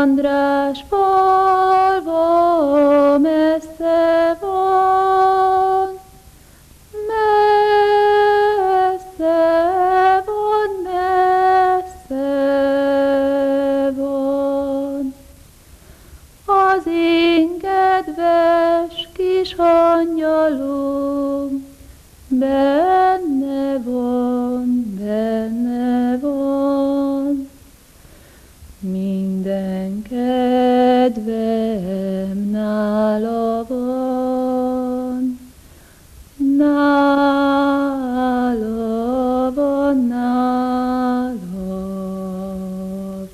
András falva messze van, messze van, messze van. Az én kedves kis angyalom, benne van, benne van. Minden kedvem nála van, nála van, nála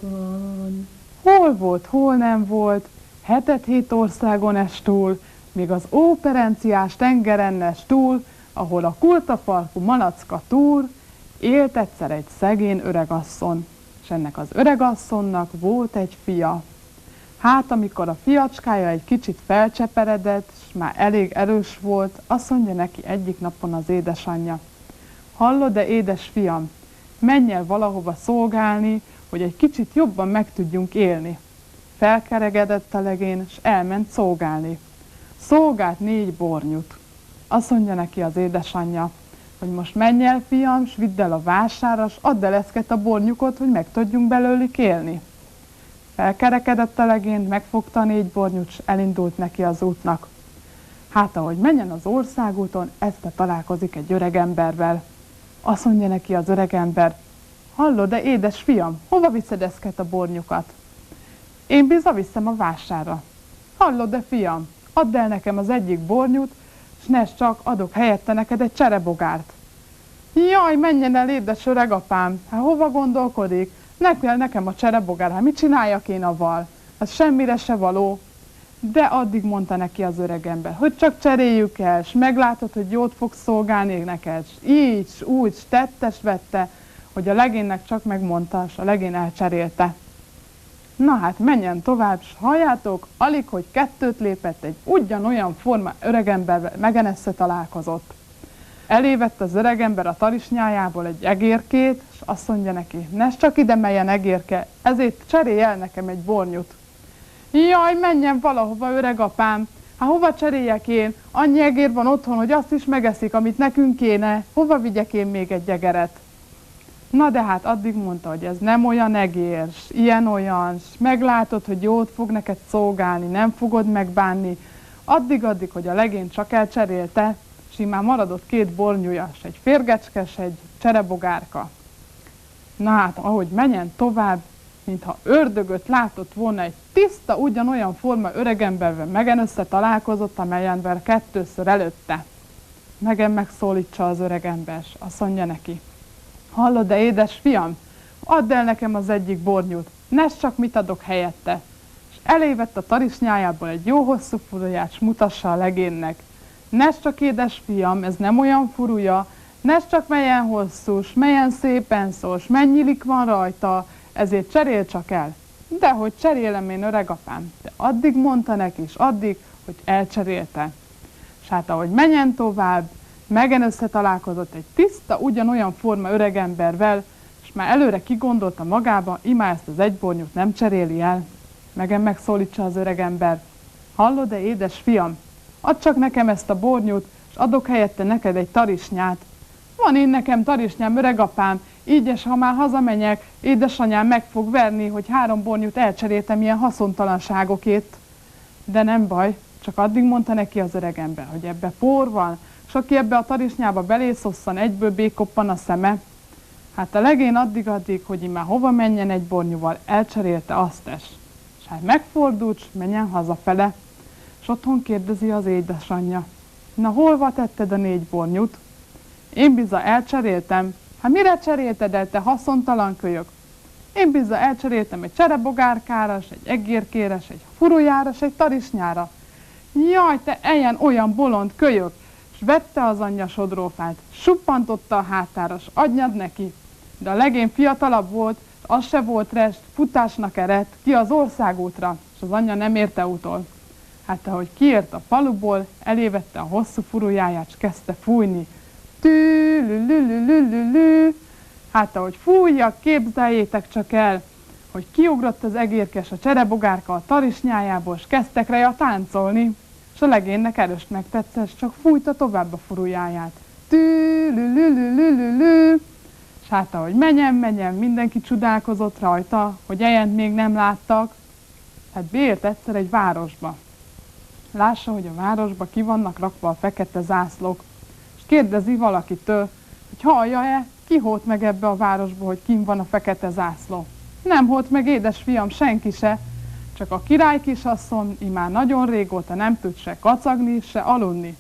van. Hol volt, hol nem volt, hetet hét országon es túl, míg az óperenciás tengeren es túl, ahol a kurtafarkú malacka túr, élt egyszer egy szegény öregasszony, és ennek az öregasszonynak volt egy fia. Hát, amikor a fiacskája egy kicsit felcseperedett, és már elég erős volt, azt mondja neki egyik napon az édesanyja: hallod, de édes fiam, menj el valahova szolgálni, hogy egy kicsit jobban meg tudjunk élni. Felkeregedett a legény, és elment szolgálni. Szolgált 4 bornyut. Azt mondja neki az édesanyja, hogy most menj el, fiam, s vidd el a vásárra, s add el ezeket a bornyukot, hogy meg tudjunk belőlük élni. Felkerekedett a legény, megfogta a 4 bornyut, s elindult neki az útnak. Hát, ahogy menjen az országúton, este találkozik egy öregemberrel. Azt mondja neki az öregember: hallod, de édes fiam, hova viszed ezeket a bornyukat? Én viszem a vásárra. Hallod, de fiam, add el nekem az egyik bornyút, s ne csak adok helyette neked egy cserebogárt. Jaj, menjen el, édes öregapám, hát hova gondolkodik? Nekem a cserebogár, hát mit csináljak én avval? Ez semmire se való. De addig mondta neki az öregember, hogy csak cseréljük el, s meglátod, hogy jót fog szolgálni neked. S így, s úgy, s tette, hogy a legénynek csak megmondta, s a legény elcserélte. Na hát menjen tovább, s halljátok, alig, hogy 2 lépett, egy ugyanolyan forma öregemberrel megenessze találkozott. Elévett az öregember a tarisnyájából egy egérkét, és azt mondja neki: ne csak ide melyen egérke, ezért cserélj el nekem egy bornyut. Jaj, menjen valahova, öregapám, hát hova cseréljek én? Annyi egér van otthon, hogy azt is megeszik, amit nekünk kéne. Hova vigyek én még egy egeret? Na de hát addig mondta, hogy ez nem olyan egér, ilyen-olyan, meglátod, hogy jót fog neked szolgálni, nem fogod megbánni. Addig, hogy a legény csak elcserélte, és így már maradott 2 bornyúja, s egy férgecske, s egy cserebogárka. Na hát, ahogy menjen tovább, mintha ördögöt látott volna, egy tiszta, ugyanolyan forma öregemberrel megen összetalálkozott, amelyen 2-ször előtte. Megen megszólítsa az öregember, s azt mondja neki: hallod, de édes fiam, add el nekem az egyik bornyút, ness csak mit adok helyette. És elévett a tarisnyájából egy jó hosszú furuját, s mutassa a legénynek. Ness csak, édes fiam, ez nem olyan furuja, ness csak melyen hosszú, s melyen szépen szól, s mennyilik van rajta, ezért cserél csak el. Dehogy cserélem én, öregapám, de addig mondta neki, és addig, hogy elcserélte. És hát ahogy menjen tovább, megen összetalálkozott egy tiszta, ugyanolyan forma öregemberrel, és már előre kigondolta magába, imá ezt az egy bornyút nem cseréli el. Megen megszólítsa az öregember: hallod, de édes fiam, add csak nekem ezt a bornyút, és adok helyette neked egy tarisnyát. Van én nekem tarisnyám, öregapám, így és ha már hazamenjek, édesanyám meg fog verni, hogy 3 bornyút elcseréltem ilyen haszontalanságokét. De nem baj, csak addig mondta neki az öregember, hogy ebbe por van, és aki ebbe a tarisnyába belészosszan, egyből békoppan a szeme. Hát a legény addig, hogy már hova menjen egy bornyúval, elcserélte azt es. És hát megfordult, s menjen hazafele. És otthon kérdezi az édesanyja: na, hol tetted a 4 bornyút? Én biza elcseréltem. Hát mire cserélted el, te haszontalan kölyök? Én biza elcseréltem egy cserebogárkára, s egy egérkére, s egy furujára, s egy tarisnyára. Jaj, te olyan bolond kölyök! És vette az anyja sodrófát, suppantotta a hátára, s adjad neki. De a legény fiatalabb volt, és az se volt rest, futásnak eredt ki az országútra, és az anyja nem érte utol. Hát ahogy kiért a faluból, elévette a hosszú furujáját, s kezdte fújni. Tű-lü-lü-lü-lü-lü-lü. Hát ahogy fújja, képzeljétek csak el, hogy kiugrott az egérkes a cserebogárka a tarisnyájából, s kezdtek rá táncolni, s a legénynek erőst megtetszett, csak fújta tovább a furujáját. Tű-lü-lü-lü-lü-lü-lü. S hát ahogy menjen, mindenki csodálkozott rajta, hogy ilyent még nem láttak. Hát beért egyszer egy városba. Lássa, hogy a városba ki vannak rakva a fekete zászlók, és kérdezi valakitől, hogy hallja-e, ki hót meg ebbe a városba, hogy kim van a fekete zászló. Nem hót meg, édesfiam, senki se, csak a király kisasszony imár nagyon régóta nem tud se kacagni, se aludni.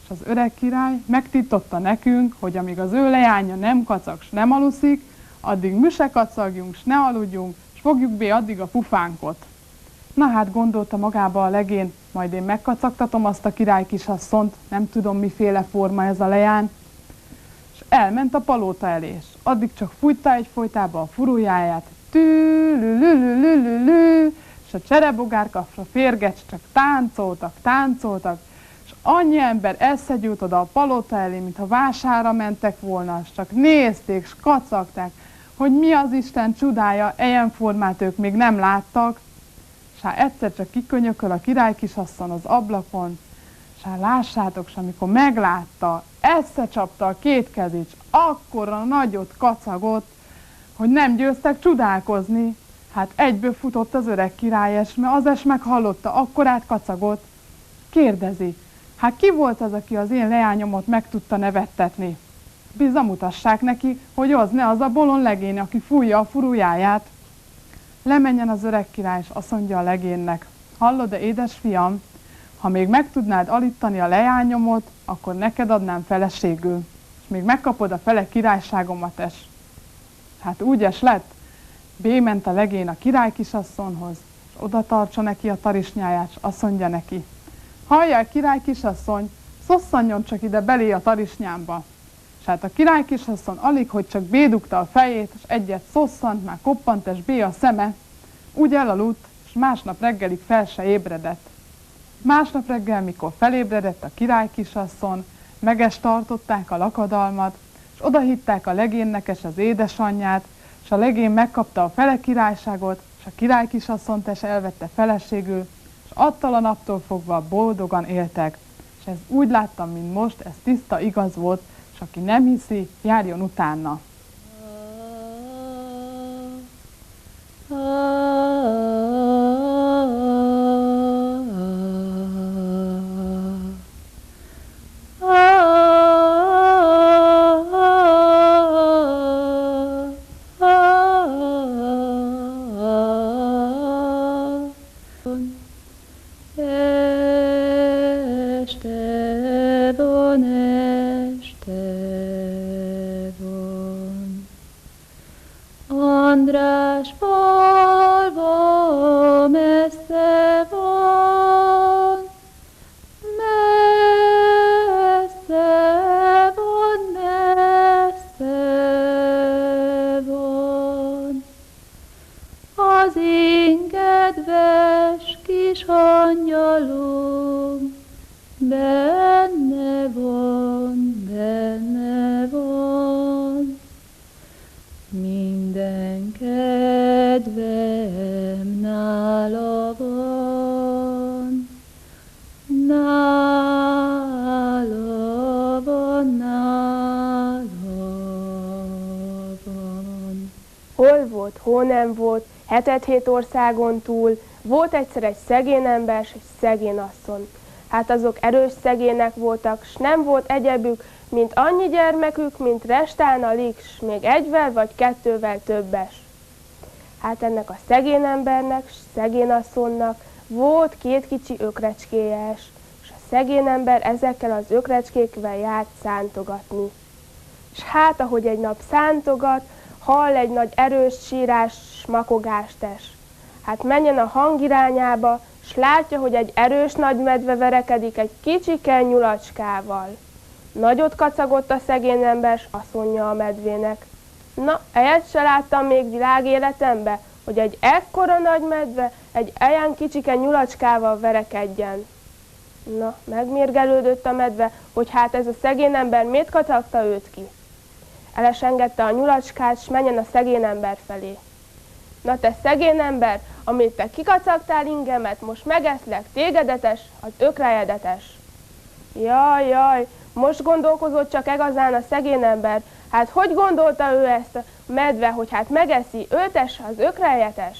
És az öreg király megtiltotta nekünk, hogy amíg az ő leánya nem kacag, s nem aluszik, addig mi se kacagjunk, s ne aludjunk, s fogjuk be addig a pufánkot. Na hát, gondolta magába a legény, majd én megkacagtatom azt a király kisasszont, nem tudom miféle forma ez a leány, és elment a palota elé, és addig csak fújta egyfolytában a furujáját, tű-lü-lü-lü-lü-lü, és a cserebogárkafra férgecs csak táncoltak, és annyi ember összegyűlt oda a palota elé, mintha vásárra mentek volna, és csak nézték, és kacagták, hogy mi az Isten csodája, ilyen formát ők még nem láttak, és hát egyszer csak kikönyököl a király kisasszony az ablakon, és hát lássátok, és amikor meglátta, összecsapta a két kezét, és akkora nagyot kacagott, hogy nem győztek csodálkozni. Hát egyből futott az öreg király, mert az es meghallotta, akkorát kacagott. Kérdezi, hát ki volt az, aki az én leányomat meg tudta nevettetni? Bizamutassák neki, hogy az ne az a bolond legény, aki fújja a furujáját. Lemenjen az öreg király, és azt mondja a legénynek, hallod-e, édesfiam, ha még meg tudnád alítani a leányomot, akkor neked adnám feleségül, és még megkapod a fele királyságomat es. Hát úgy es lett, bément a legény a király kisasszonyhoz, és oda tartsa neki a tarisnyáját, és azt mondja neki, halljál, király kisasszony, szosszanjon csak ide belé a tarisnyámba. És hát a király kisasszony alig, hogy csak bédugta a fejét, és egyet szosszant, már koppant, és bé a szeme, úgy elaludt, és másnap reggelig fel se ébredett. Másnap reggel, mikor felébredett a király kisasszony, meges tartották a lakadalmat, és odahitták a legénynek és az édesanyját, és a legény megkapta a fele királyságot, és a király kisasszonyt is elvette feleségül, és attól a naptól fogva boldogan éltek. És ez úgy láttam, mint most, ez tiszta igaz volt, és aki nem hiszi, járjon utána. András falva messze van, messze van. Az én kedves kis angyalom, benne van, benne van. Minden kedvem nála van, nála van, nála van. Hol volt, hol nem volt, 7 országon túl, volt egyszer egy szegény ember, s egy szegény asszony. Hát azok erős szegények voltak, s nem volt egyebük, mint annyi gyermekük, mint restálnalik, s még egyvel vagy kettővel többes. Hát ennek a szegény embernek, s szegény asszonynak volt 2 kicsi ökrecskéje, és a szegény ember ezekkel az ökrecskékkel járt szántogatni. És hát, ahogy egy nap szántogat, hall egy nagy erős sírás, s makogást es. Hát menjen a hang irányába, s látja, hogy egy erős nagy medve verekedik egy kicsike nyulacskával. Nagyot kacagott a szegény ember, s azt mondja a medvének, na, ilyet se láttam még világéletembe, hogy egy ekkora nagy medve egy ilyen kicsike nyulacskával verekedjen. Na, megmérgelődött a medve, hogy hát ez a szegény ember miért kacagta őt ki. Elesengedte a nyulacskát, s menjen a szegény ember felé. Na te szegény ember, amit te kikacagtál ingemet, most megeszlek tégedetes, az ökrejedetes. Jaj, jaj, most gondolkozott csak igazán a szegény ember. Hát hogy gondolta ő ezt a medve, hogy hát megeszi őtes, az ökrejetes?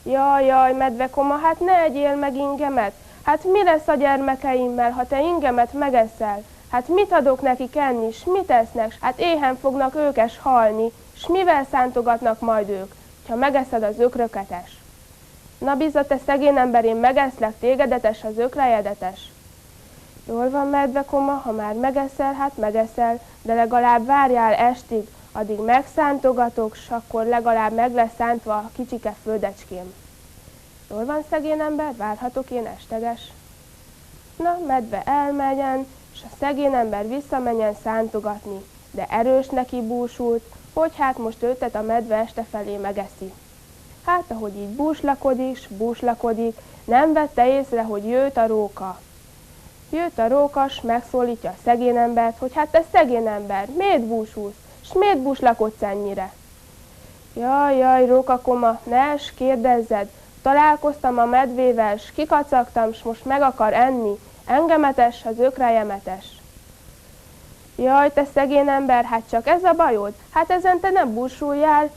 Jaj, jaj, medvekoma, hát ne egyél meg ingemet. Hát mi lesz a gyermekeimmel, ha te ingemet megeszel? Hát mit adok nekik enni, s mit esznek? Hát éhen fognak őkes halni, s mivel szántogatnak majd ők, ha megeszed az ökröketes? Na bizza, te szegény ember, én megeszlek tégedetes, az ökrejedetes. Jól van, medvekoma, ha már megeszel, hát megeszel, de legalább várjál estig, addig megszántogatok, s akkor legalább meg lesz szántva a kicsike földecském. Jól van, szegény ember, várhatok én esteges? Na, medve elmegyen, s a szegény ember visszamenjen szántogatni, de erős neki búsult, hogy hát most őtet a medve este felé megeszi. Hát, ahogy így búslakodik, nem vette észre, hogy jött a róka. Jött a róka, s megszólítja a szegény embert, hogy hát te szegény ember, miért búsulsz, s miért búslakodsz ennyire? Jaj, jaj, rókakoma, ne s kérdezzed, találkoztam a medvével, s kikacagtam, s most meg akar enni, engemetes, az ökrejemetes. Jaj, te szegény ember, hát csak ez a bajod, hát ezen te nem búsuljál,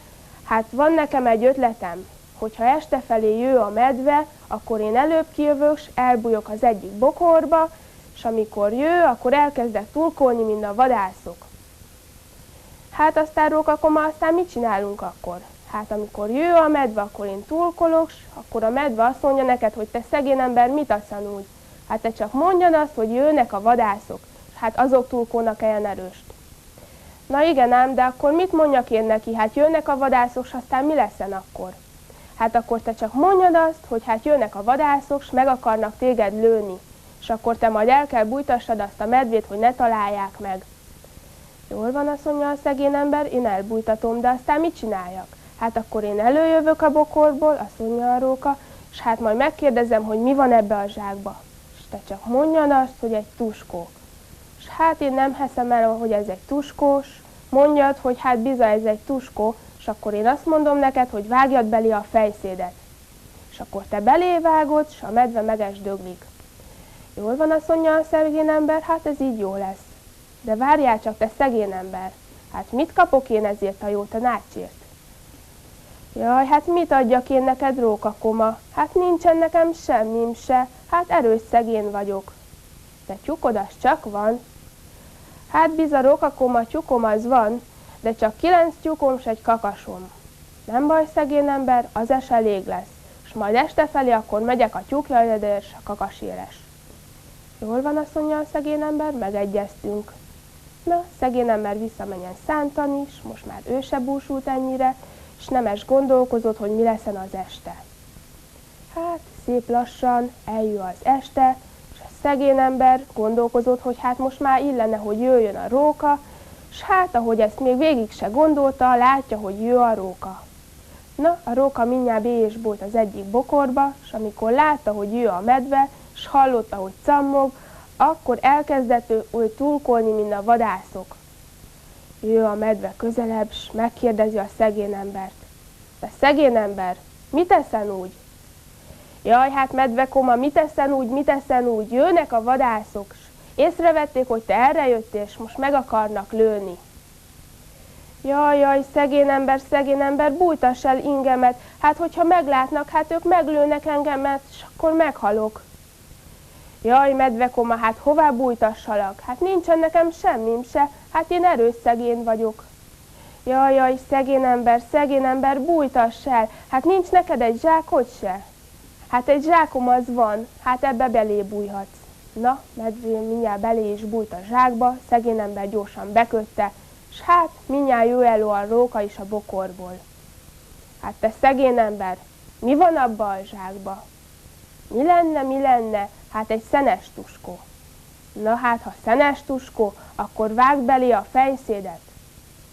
hát van nekem egy ötletem, hogyha este felé jő a medve, akkor én előbb kijövök, s elbújok az egyik bokorba, és amikor jő, akkor elkezdek turkolni, mint a vadászok. Hát aztán rókakoma, aztán mit csinálunk akkor? Hát amikor jő a medve, akkor én turkolok, akkor a medve azt mondja neked, hogy te szegény ember, mit asszan úgy? Hát te csak mondjad azt, hogy jönnek a vadászok, hát azok turkolnak ilyen erőst. Na igen ám, de akkor mit mondjak én neki? Hát jönnek a vadászok, s aztán mi leszen akkor? Hát akkor te csak mondjad azt, hogy hát jönnek a vadászok, s meg akarnak téged lőni. És akkor te majd el kell bújtassad azt a medvét, hogy ne találják meg. Jól van, azt mondja a szegény ember, én elbújtatom, de aztán mit csináljak? Hát akkor én előjövök a bokorból, azt mondja a róka, és hát majd megkérdezem, hogy mi van ebbe a zsákba. És te csak mondjad azt, hogy egy tuskó. És hát én nem hiszem el, hogy ez egy tuskós, mondjad, hogy hát bizony ez egy tuskó, és akkor én azt mondom neked, hogy vágjad belé a fejszédet. És akkor te belévágod, és a medve megesdöglik. Jól van, azt mondja a szegény ember, hát ez így jó lesz. De várjál csak, te szegény ember, hát mit kapok én ezért a jó tanácsért? Jaj, hát mit adjak én neked, rókakoma? Hát nincsen nekem semmim se, hát erős szegény vagyok. De tyukod az csak van. Hát biza, rókakoma, tyukom az van, de csak 9 tyukom s egy kakasom. Nem baj, szegény ember, az es elég lesz, s majd este felé akkor megyek a tyúkjaidért s a kakasért. Jól van, azt mondja a szegény ember, megegyeztünk. Na, szegény ember visszamenjen szántani, s most már ő se búsult ennyire, és nemes gondolkozott, hogy mi leszen az este. Hát, szép lassan eljön az este, és a szegény ember gondolkozott, hogy hát most már illene, hogy jöjjön a róka, s hát, ahogy ezt még végig se gondolta, látja, hogy jön a róka. Na, a róka mindjárt bé és bújt az egyik bokorba, és amikor látta, hogy jön a medve, s hallotta, hogy cammog, akkor elkezdett ő turkolni, mint a vadászok. Jön a medve közelebb, s megkérdezi a szegény embert. Te szegény ember, mit eszen úgy? Jaj, hát medvekoma, mit eszen úgy, jönnek a vadászok, s észrevették, hogy te erre jöttél, és most meg akarnak lőni. Jaj, jaj, szegény ember, bújtass el ingemet, hát hogyha meglátnak, hát ők meglőnek engemet, és akkor meghalok. Jaj, medvekoma, hát hová bújtassalak? Hát nincsen nekem semmim se, hát én erős szegény vagyok. Jaj, jaj, szegény ember, bújtass el, hát nincs neked egy zsákod se? Hát egy zsákom az van, hát ebbe belé bújhatsz. Na, medvén mindjárt belé is bújt a zsákba, szegény ember gyorsan bekötte, s hát mindjárt jöjj elő a róka is a bokorból. Hát te szegény ember, mi van abba a zsákba? Mi lenne? Hát egy szenes tuskó. Na hát, ha szenes tuskó, akkor vágd belé a fejszédet.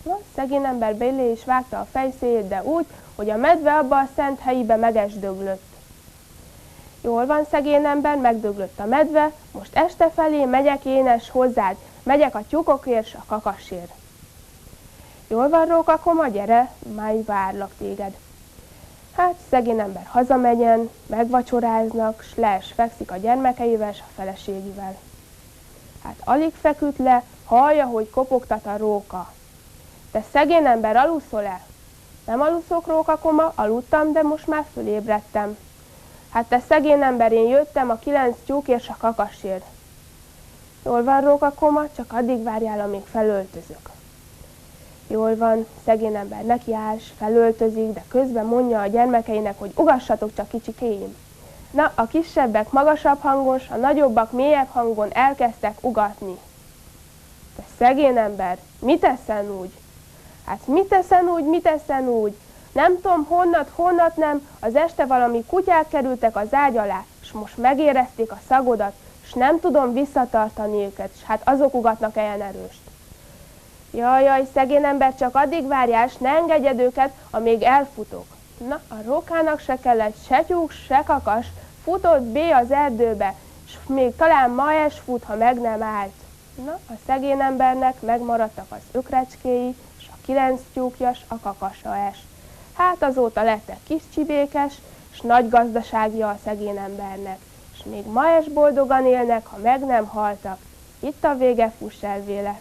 Na, szegény ember belé is vágta a fejszéjét, de úgy, hogy a medve abba a szent helyébe megesdöglött. Jól van, szegény ember, megdöglött a medve, most este felé megyek énes hozzád, megyek a tyúkokért s a kakasért. Jól van, rókakoma, gyere, majd várlak téged. Hát szegény ember hazamegyen, megvacsoráznak, s le és fekszik a gyermekeivel és a feleségével. Hát alig feküdt le, hallja, hogy kopogtat a róka. Te szegény ember, aluszol-e? Nem aluszok, rókakoma, aludtam, de most már fölébredtem. Hát te szegény ember, én jöttem a 9 tyúk és a kakasért. Jól van, rókakoma, csak addig várjál, amíg felöltözök. Jól van, szegény ember nekiáll, s felöltözik, de közben mondja a gyermekeinek, hogy ugassatok csak kicsikéim. Na, a kisebbek magasabb hangon, a nagyobbak mélyebb hangon elkezdtek ugatni. Te szegény ember, mit teszel úgy? Hát mit teszen úgy? Nem tudom, honnat nem, az este valami kutyák kerültek az ágy alá, s most megérezték a szagodat, s nem tudom visszatartani őket, s hát azok ugatnak ilyen erőst. Jaj, szegény ember, csak addig várjál, s ne engedjed őket, amíg elfutok. Na, a rókának se kellett se tyúk, se kakas, futott B az erdőbe, s még talán ma is fut, ha meg nem állt. Na, a szegény embernek megmaradtak az ökrecskéi, s a 9 tyúkja, s a kakasa es. Hát azóta lettek kis csibékes, s nagy gazdaságja a szegény embernek, s még ma is boldogan élnek, ha meg nem haltak. Itt a vége, fuss el véle.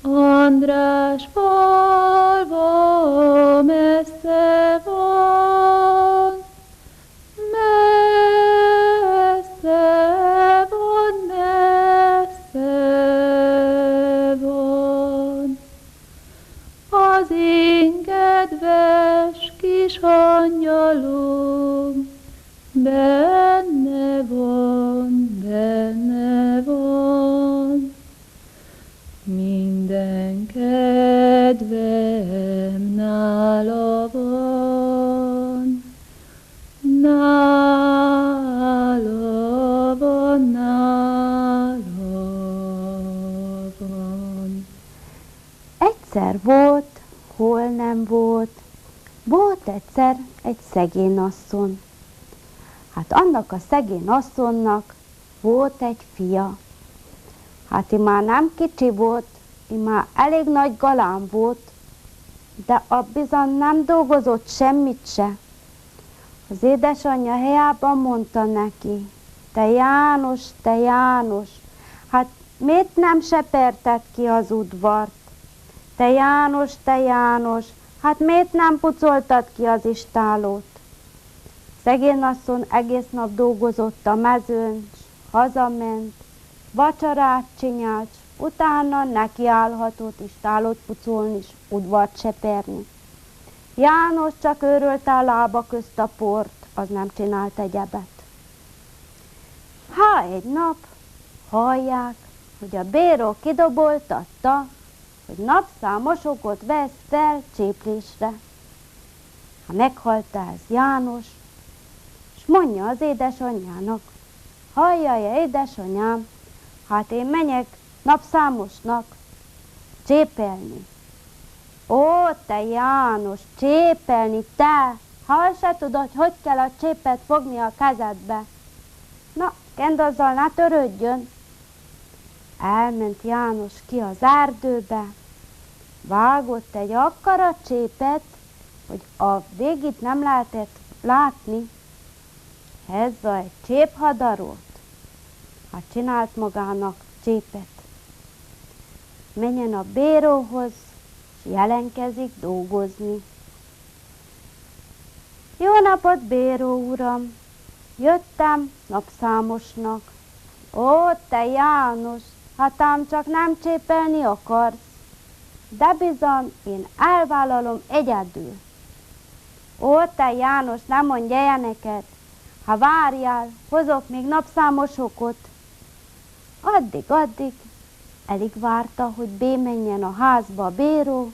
András falva messze van, messze van. Az én kedves kis angyalom, benne van, minden kedvem nála van, nála van. Egyszer volt, hol nem volt, volt egyszer egy szegény asszony. Hát annak a szegény asszonynak volt egy fia. Hát már nem kicsi volt, már elég nagy galám volt, de a bizony nem dolgozott semmit se. Az édesanyja helyában mondta neki, te János, hát miért nem seperted ki az udvart? Te János, hát miért nem pucoltad ki az istálót? Szegény asszony egész nap dolgozott a mezőn, s hazament, vacsorát csinált, utána nekiállhatott istálót pucolni, és udvart seperni. János csak őrölte a lába közt a port, az nem csinált egyebet. Egy nap hallják, hogy a béró kidoboltatta, hogy napszámosokat vesz fel cséplésre. Ha meghalt ez János, és mondja az édesanyjának, hallja, édesanyám, hát én menjek napszámosnak csépelni. Ó, te János, csépelni, te! Ha se tudod, hogy kell a csépet fogni a kezedbe. Na, kend azzal ne törődjön. Elment János ki az erdőbe, vágott egy akkora csépet, hogy a végét nem lehetett látni. Ezzel egy cséphadarót, hát csinált magának csépet. Menjen a bíróhoz, és jelenkezik dolgozni. Jó napot, bíró uram! Jöttem napszámosnak. Ó, te János, hát ám csak nem csépelni akarsz, de bizony én elvállalom egyedül. Ó, te János, nem mondj ilyeneket, Ha várjál, hozok még napszámosokot. Addig elég várta, hogy bemenjen a házba a béró.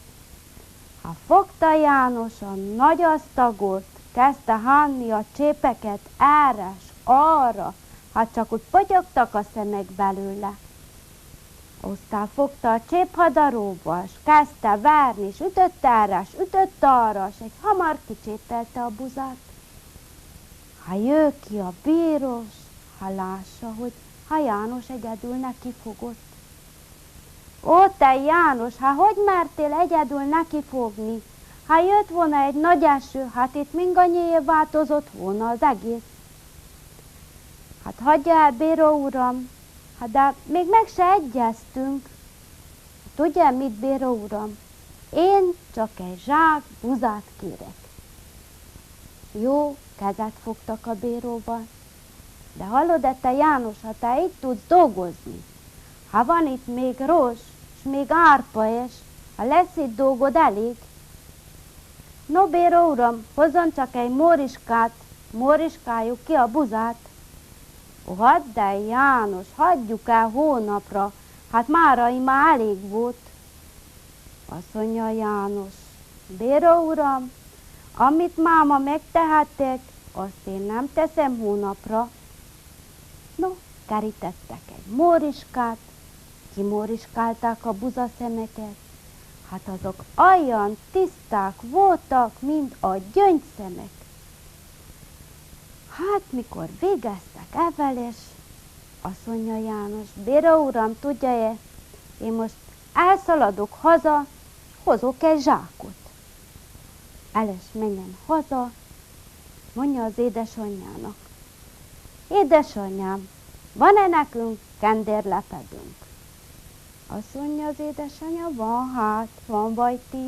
Ha fogta János a nagy asztagot, kezdte hányni a csépeket erre s arra, hát csak úgy potyogtak a szemek belőle. Aztán fogta a cséphadaróba, s kezdte verni, s ütött erre, s ütött arra, s egy hamar kicsépelte a buzát. Ha jő ki a bírós, ha lássa, hogy ha János egyedül neki fogott. Ó, te János, hát hogy mertél egyedül neki fogni? Ha jött volna egy nagy eső, hát itt mindannyié változott volna az egész. Hát hagyja el, bíró uram, hát de még meg se egyeztünk. Tudja mit, bíró uram? Én csak egy zsák buzát kérek. Jó, kezet fogtak a bíróval. De hallod-e, te János, ha te itt tudsz dolgozni? Ha van itt még rozs, s még árpa is, ha lesz itt dolgod elég. No, bíró uram, hozzon csak egy móriskát, móriskáljuk ki a buzát. Ó, hadd el, János, hagyjuk el hónapra, hát mára már elég volt. Azt mondja János, bíró uram, amit máma megtehettek, azt én nem teszem hónapra. No, kerítettek egy móriskát, kimóriskálták a buzaszemeket, hát azok olyan tiszták voltak, mint a gyöngyszemek. Hát mikor végeztek ezzel, és azt mondja János, bíró uram, tudja-e, én most elszaladok haza, hozok egy zsákot. Eles menjen haza, mondja az édesanyjának. Édesanyám, van-e nekünk kendérlepedünk? Azt mondja az édesanyja, van, hát, van vagy 10.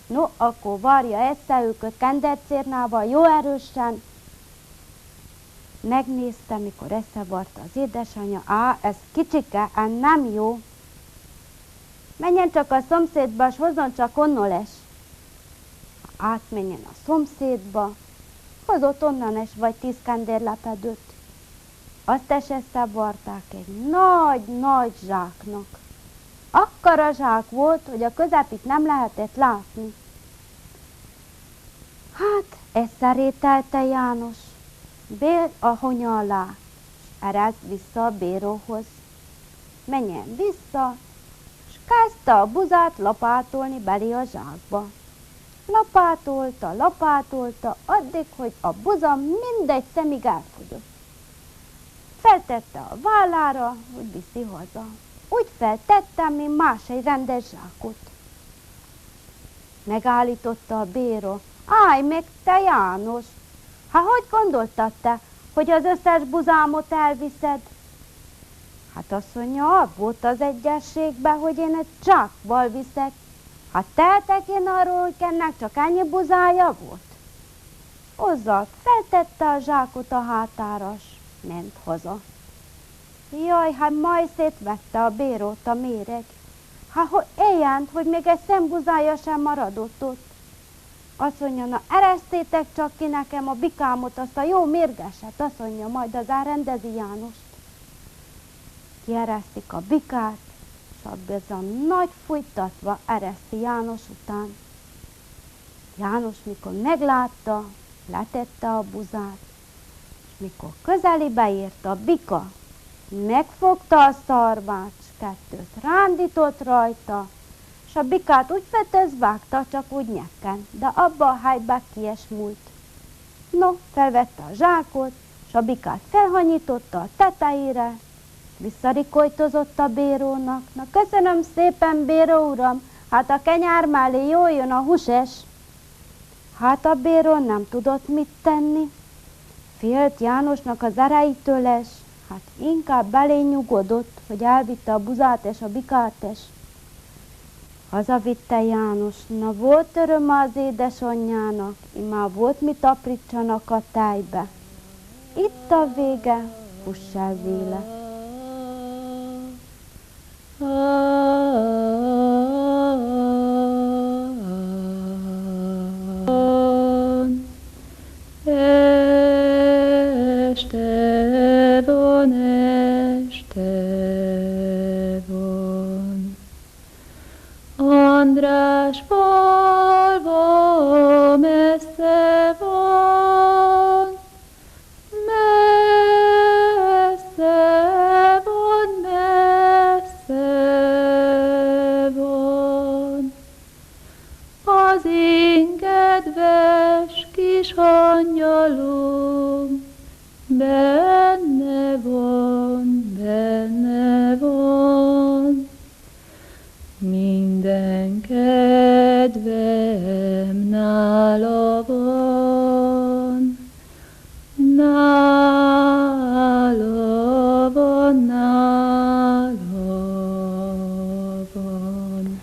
No, akkor varja egyszer őket kendercérnával jó erősen. Megnézte, mikor összevarta az édesanyja, ez kicsike, ez nem jó. Menjen csak a szomszédba, és hozzon csak onnoles. Átmenjen a szomszédba, hozott onnan is vagy 10 kendérlepedőt. Azt is összevarták egy nagy zsáknak. Akkora zsák volt, hogy a közepét nem lehetett látni. Hát, összerételte János, bér a honya alá, és ereszt vissza a bíróhoz. Menjen vissza, és kezdte a buzát lapátolni belé a zsákba. Lapátolta, addig, hogy a buza mindegy szemig elfogyott. Feltette a vállára, hogy viszi haza. Úgy feltettem, mint más egy rendes zsákot. Megállította a bíró. Állj meg, te János! Hát hogy gondoltad te, hogy az összes buzámot elviszed? Hát azt mondja, volt az egyességben, hogy én egy zsákból viszek. Hát tehetek én arról, hogy ennek csak ennyi buzája volt? Azzal feltette a zsákot a hátára, s ment haza. Jaj, hát majd szétvette a bírót a méreg. Hát éjjent, hogy még egy szembuzája sem maradott ott. Azt mondja, na eresztétek csak ki nekem a bikámot, azt a jó mérgeset, azt mondja, majd az elrendezi Jánost. Kieresztik a bikát, és a nagy fújtatva ereszti János után. János, mikor meglátta, letette a buzát, és mikor közelébe ért a bika, megfogta a szarvát, s kettőt rándított rajta, és a bikát úgy vágta, csak úgy nyekken, de abba a helybe kiesmúlt. No, felvette a zsákot, és a bikát felhanyította a tetejére, visszarikojtozott a bírónak. Na, köszönöm szépen, bíró uram, hát a kenyár mellé jól jön a húses. Hát a bíró nem tudott mit tenni. Félt Jánosnak az ereitől es, hát inkább belé nyugodott, hogy elvitte a buzát és a bikát es. Hazavitte János, na volt öröm az édesanyjának, imá volt mit aprítsanak a tejbe. Itt a vége, fuss el véle. este van. András falva messze van, messze van. Az én kedves kis angyalom, benne van, benne van. Minden kedvem nála van, nála van, nála van.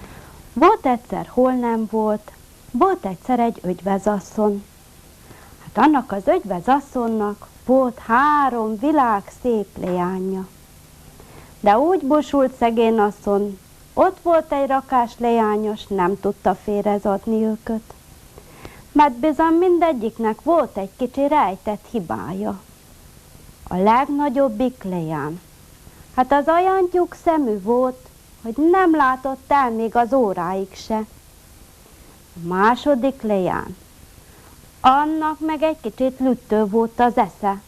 Volt egyszer, hol nem volt, volt egyszer egy ögyvezasszony. Hát annak az ögyvezasszonynak volt 3 világszép leánya. De úgy busult szegény asszony, ott volt egy rakás leányos, nem tudta félrezadni őket. Mert bizony mindegyiknek volt egy kicsi rejtett hibája. A legnagyobbik leány. Hát az olyan tyúk szemű volt, hogy nem látott el még az óráig se. A második leány. Annak meg egy kicsit lüttő volt az esze.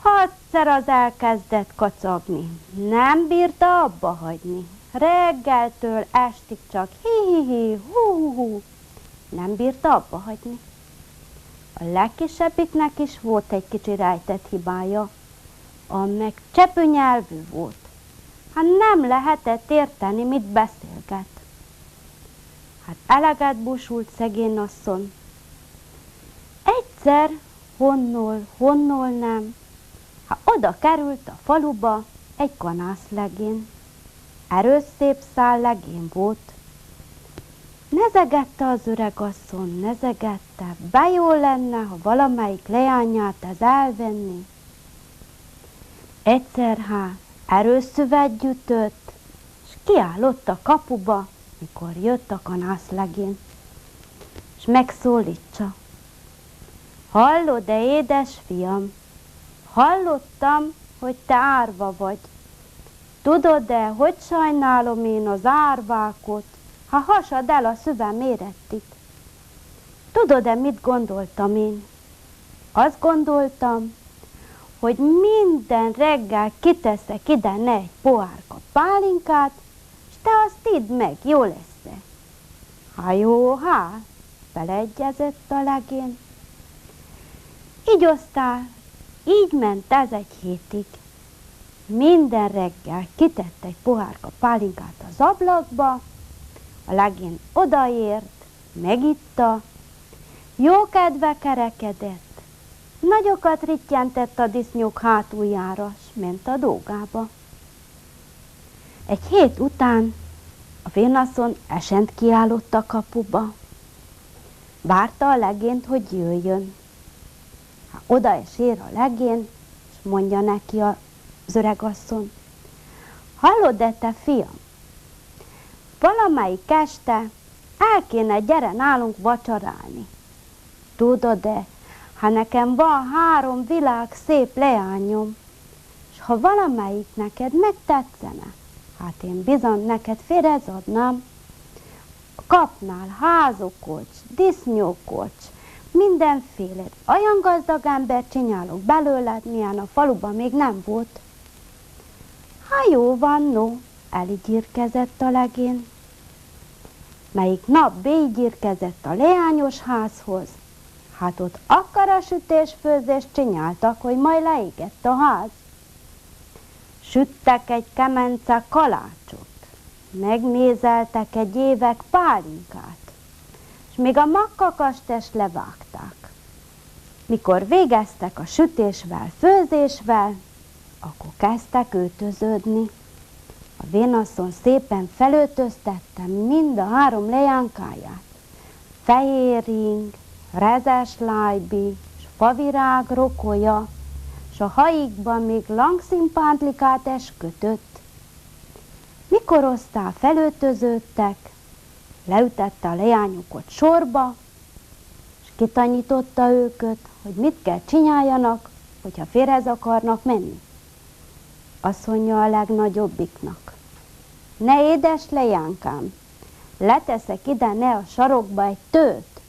Ha egyszer az elkezdett kacagni, nem bírta abba hagyni. Reggeltől estig csak hi-hi-hi, hu-hu-hu. Nem bírta abba hagyni. A legkisebbiknek is volt egy kicsi rejtett hibája, meg csepőnyelvű volt. Hát nem lehetett érteni, mit beszélget. Hát eleget busult szegény asszony. Egyszer, honnól nem, hát oda került a faluba egy kanászlegény. Erős szép szál legény volt. Nezegette az öregasszony, nezegette, be jó lenne, ha valamelyik leányát ez elvenni. Egyszer erős szüvet gyűjtött, és kiállott a kapuba, mikor jött a kanászlegény, és megszólítsa. Hallod-e, édes fiam? Hallottam, hogy te árva vagy. Tudod-e, hogy sajnálom én az árvákot, ha hasad el a szüvem érettig? Tudod-e, mit gondoltam én? Azt gondoltam, hogy minden reggel kiteszek ide egy pohárka pálinkát, és te azt idd meg, jó lesz-e? Jó, beleegyezett a legény. Így aztán, így ment ez egy hétig. Minden reggel kitett egy pohárka pálinkát az ablakba, a legény odaért, megitta, jó kedve kerekedett, nagyokat rittyentett a disznók hátuljára, s ment a dolgába. Egy hét után a vénasszony esent kiállott a kapuba. Várta a legényt, hogy jöjjön. Oda is ér a legény, és mondja neki az öregasszony. Hallod-e, te fiam? Valamelyik este el kéne, gyere nálunk vacsorálni. Tudod-e, ha nekem van 3 világ szép leányom, és ha valamelyik neked megtetszene, hát én bizony neked félrezadnám, kapnál házokocs, disznókocs, mindenféle, olyan gazdag embert csinálok belőled, milyen a faluban még nem volt. Jó van, no, elígyírkezett a legény. Melyik nap beígyírkezett a leányos házhoz, hát ott akkora sütés-főzést csináltak, hogy majd leégett a ház. Süttek egy kemence kalácsot, megmézeltek egy évek pálinkát, és még a makkakastest levágták. Mikor végeztek a sütésvel, főzésvel, akkor kezdtek öltöződni. A vénasszony szépen felöltöztette mind a 3 lejánkáját. Fehér ing, rezes lájbi, s favirág rokolya, s a haikban még langszínpántlikát kötött. Mikor aztán felöltöződtek, leütette a leányokat sorba, és kitanította őket, hogy mit kell csináljanak, hogyha férhez akarnak menni. azt mondja a legnagyobbiknak: ne édes lejánkám, leteszek ide ne a sarokba egy tőt,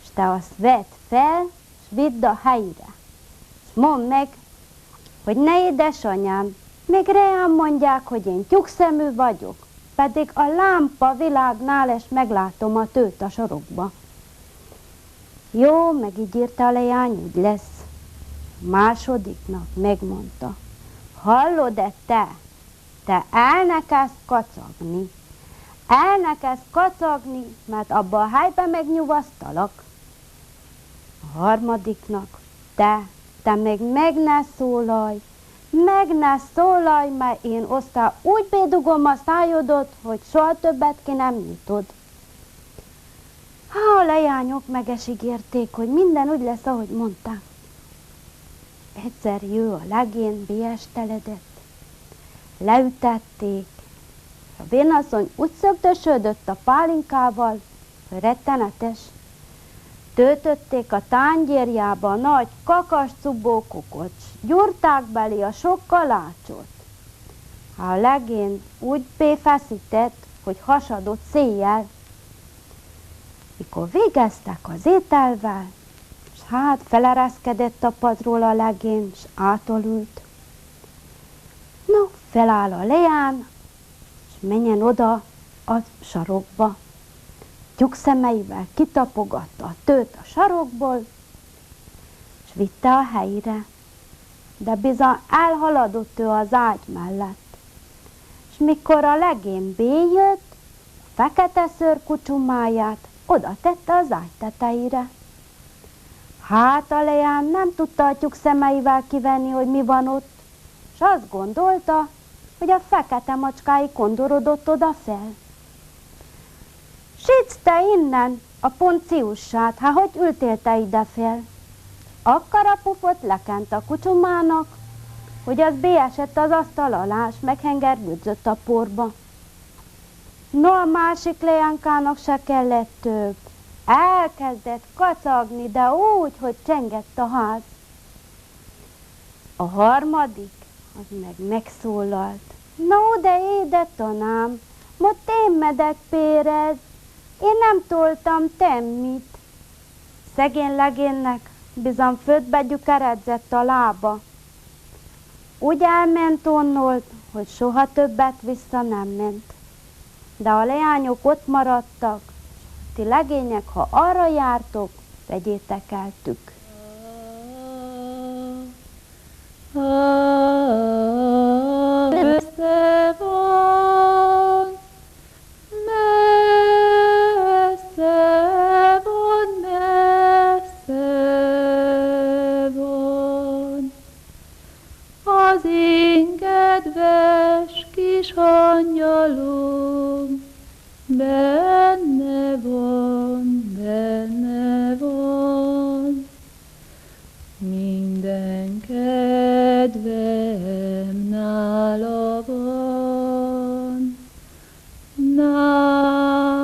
és te azt vedd fel, és vidd a helyre. És mondd meg, hogy ne édesanyám, még reán mondják, hogy én tyúkszemű vagyok, pedig a lámpa világnál és meglátom a tőt a sarokba. Jó, meg így írta a leány, úgy lesz. Másodiknak megmondta: hallod-e te elnekezd kacagni. Elnekezd kacagni, mert abba a helyben megnyugasztalak. A harmadiknak: te még meg ne szólalj, mert én aztán úgy bedugom a szájodat, hogy soha többet ki nem nyitod. A leányok megesigérték, hogy minden úgy lesz, ahogy mondták. Egyszer jő a legény, bélyesteledett, leütették. A vénasszony úgy szögdösödött a pálinkával, hogy rettenetes. Töltötték a tányérjába nagy kakas cubókokot, gyúrták belé a sok kalácsot. A legény úgy béfeszített, hogy hasadott széjjel. Mikor végeztek az ételvel, és hát felereszkedett a padról a legény, és átolült. No, feláll a leány, és menjen oda a sarokba. Tyúkszemeivel kitapogatta a tőt a sarokból, és vitte a helyre. De bizony elhaladott ő az ágy mellett. És mikor a legény béjött, a fekete szőrkucsumáját oda tette az ágy tetejére. Hát a leány nem tudta a tyúkszemeivel kivenni, hogy mi van ott, és azt gondolta, hogy a fekete macskái kondorodott oda fel. Sics te innen, a ponciussát, hát hogy ültél te ide fel? Akkor a pufot lekent a kucsumának, hogy az beesett az asztal alá, és meghengergődzött a porba. No, a másik leánkának se kellett több. Elkezdett kacagni, de úgy, hogy csengett a ház. A harmadik, az meg megszólalt: no, de édetanám, ma témmedek pérez, én nem toltam temmit. Szegény legénynek bizony földbe gyökeredzett a lába. Úgy elment onnolt, hogy soha többet vissza nem ment. De a leányok ott maradtak, ti legények, ha arra jártok, vegyétek el tük. Messze van, messze van, messze van. Az én kedves kis angyalom, benne van, benne van. Minden kedvem nála van, nála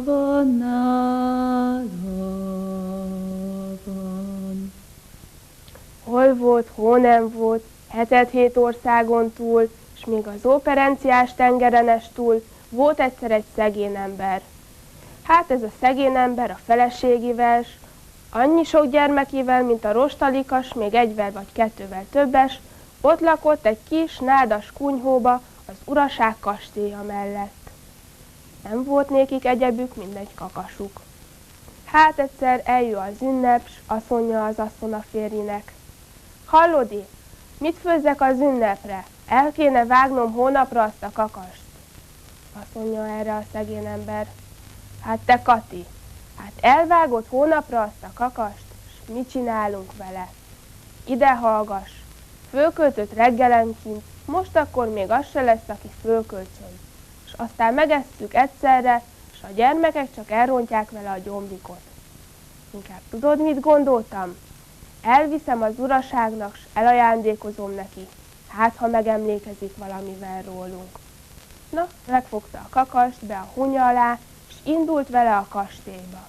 van, nála van. Hol volt, hol nem volt, 7 országon túl, s még az Óperenciás tengerenes túl volt egyszer egy szegény ember. Hát ez a szegény ember a feleségével, annyi sok gyermekével, mint a rostalikas, még egyvel vagy kettővel többes, ott lakott egy kis, nádas kunyhóba az uraság kastélya mellett. Nem volt nékik egyebük, mint egy kakasuk. Hát egyszer eljön az ünnep, s azt mondja az asszony a férjének: hallodi, mit főzzek az ünnepre? El kéne vágnom hónapra azt a kakast. Azt mondja erre a szegény ember: hát te Kati, hát elvágod hónapra azt a kakast, s mit csinálunk vele? Ide hallgass, fölköltött reggelenként, most akkor még az se lesz, aki fölköltsön. És aztán megesszük egyszerre, s a gyermekek csak elrontják vele a gyomlikot. Inkább tudod, mit gondoltam? Elviszem az uraságnak, s elajándékozom neki. Hát, ha megemlékezik valamivel rólunk. Na, megfogta a kakast be a hunya alá, és indult vele a kastélyba.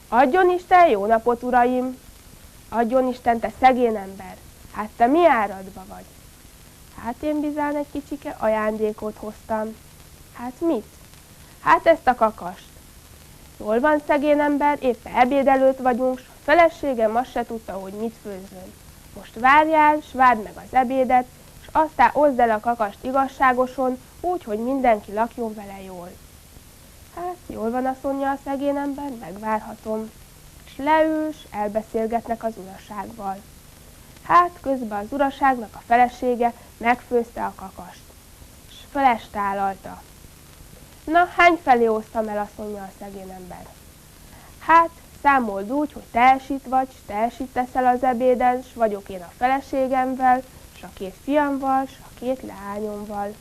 Adjon Isten jó napot, uraim! Adjon Isten, te szegény ember! Hát te mi áradba vagy? Hát én bizán egy kicsike ajándékot hoztam. Hát mit? Hát ezt a kakast. Jól van, szegény ember, éppen ebéd előtt vagyunk, s a feleségem azt se tudta, hogy mit főzzön. Most várjál, s várd meg az ebédet, s aztán oszd el a kakast igazságosan, úgy, hogy mindenki lakjon vele jól. Hát jól van, azt mondja a szegény ember, megvárhatom. S leül, s elbeszélgetnek az urasággal. Hát közben az uraságnak a felesége megfőzte a kakast, s felestálalta. Na, hány felé osztam el, azt mondja a szegény ember. Hát, számold úgy, hogy te esit vagy, s te esit teszel az ebéden, s vagyok én a feleségemvel, s a 2 fiamval, s a 2 leányommal.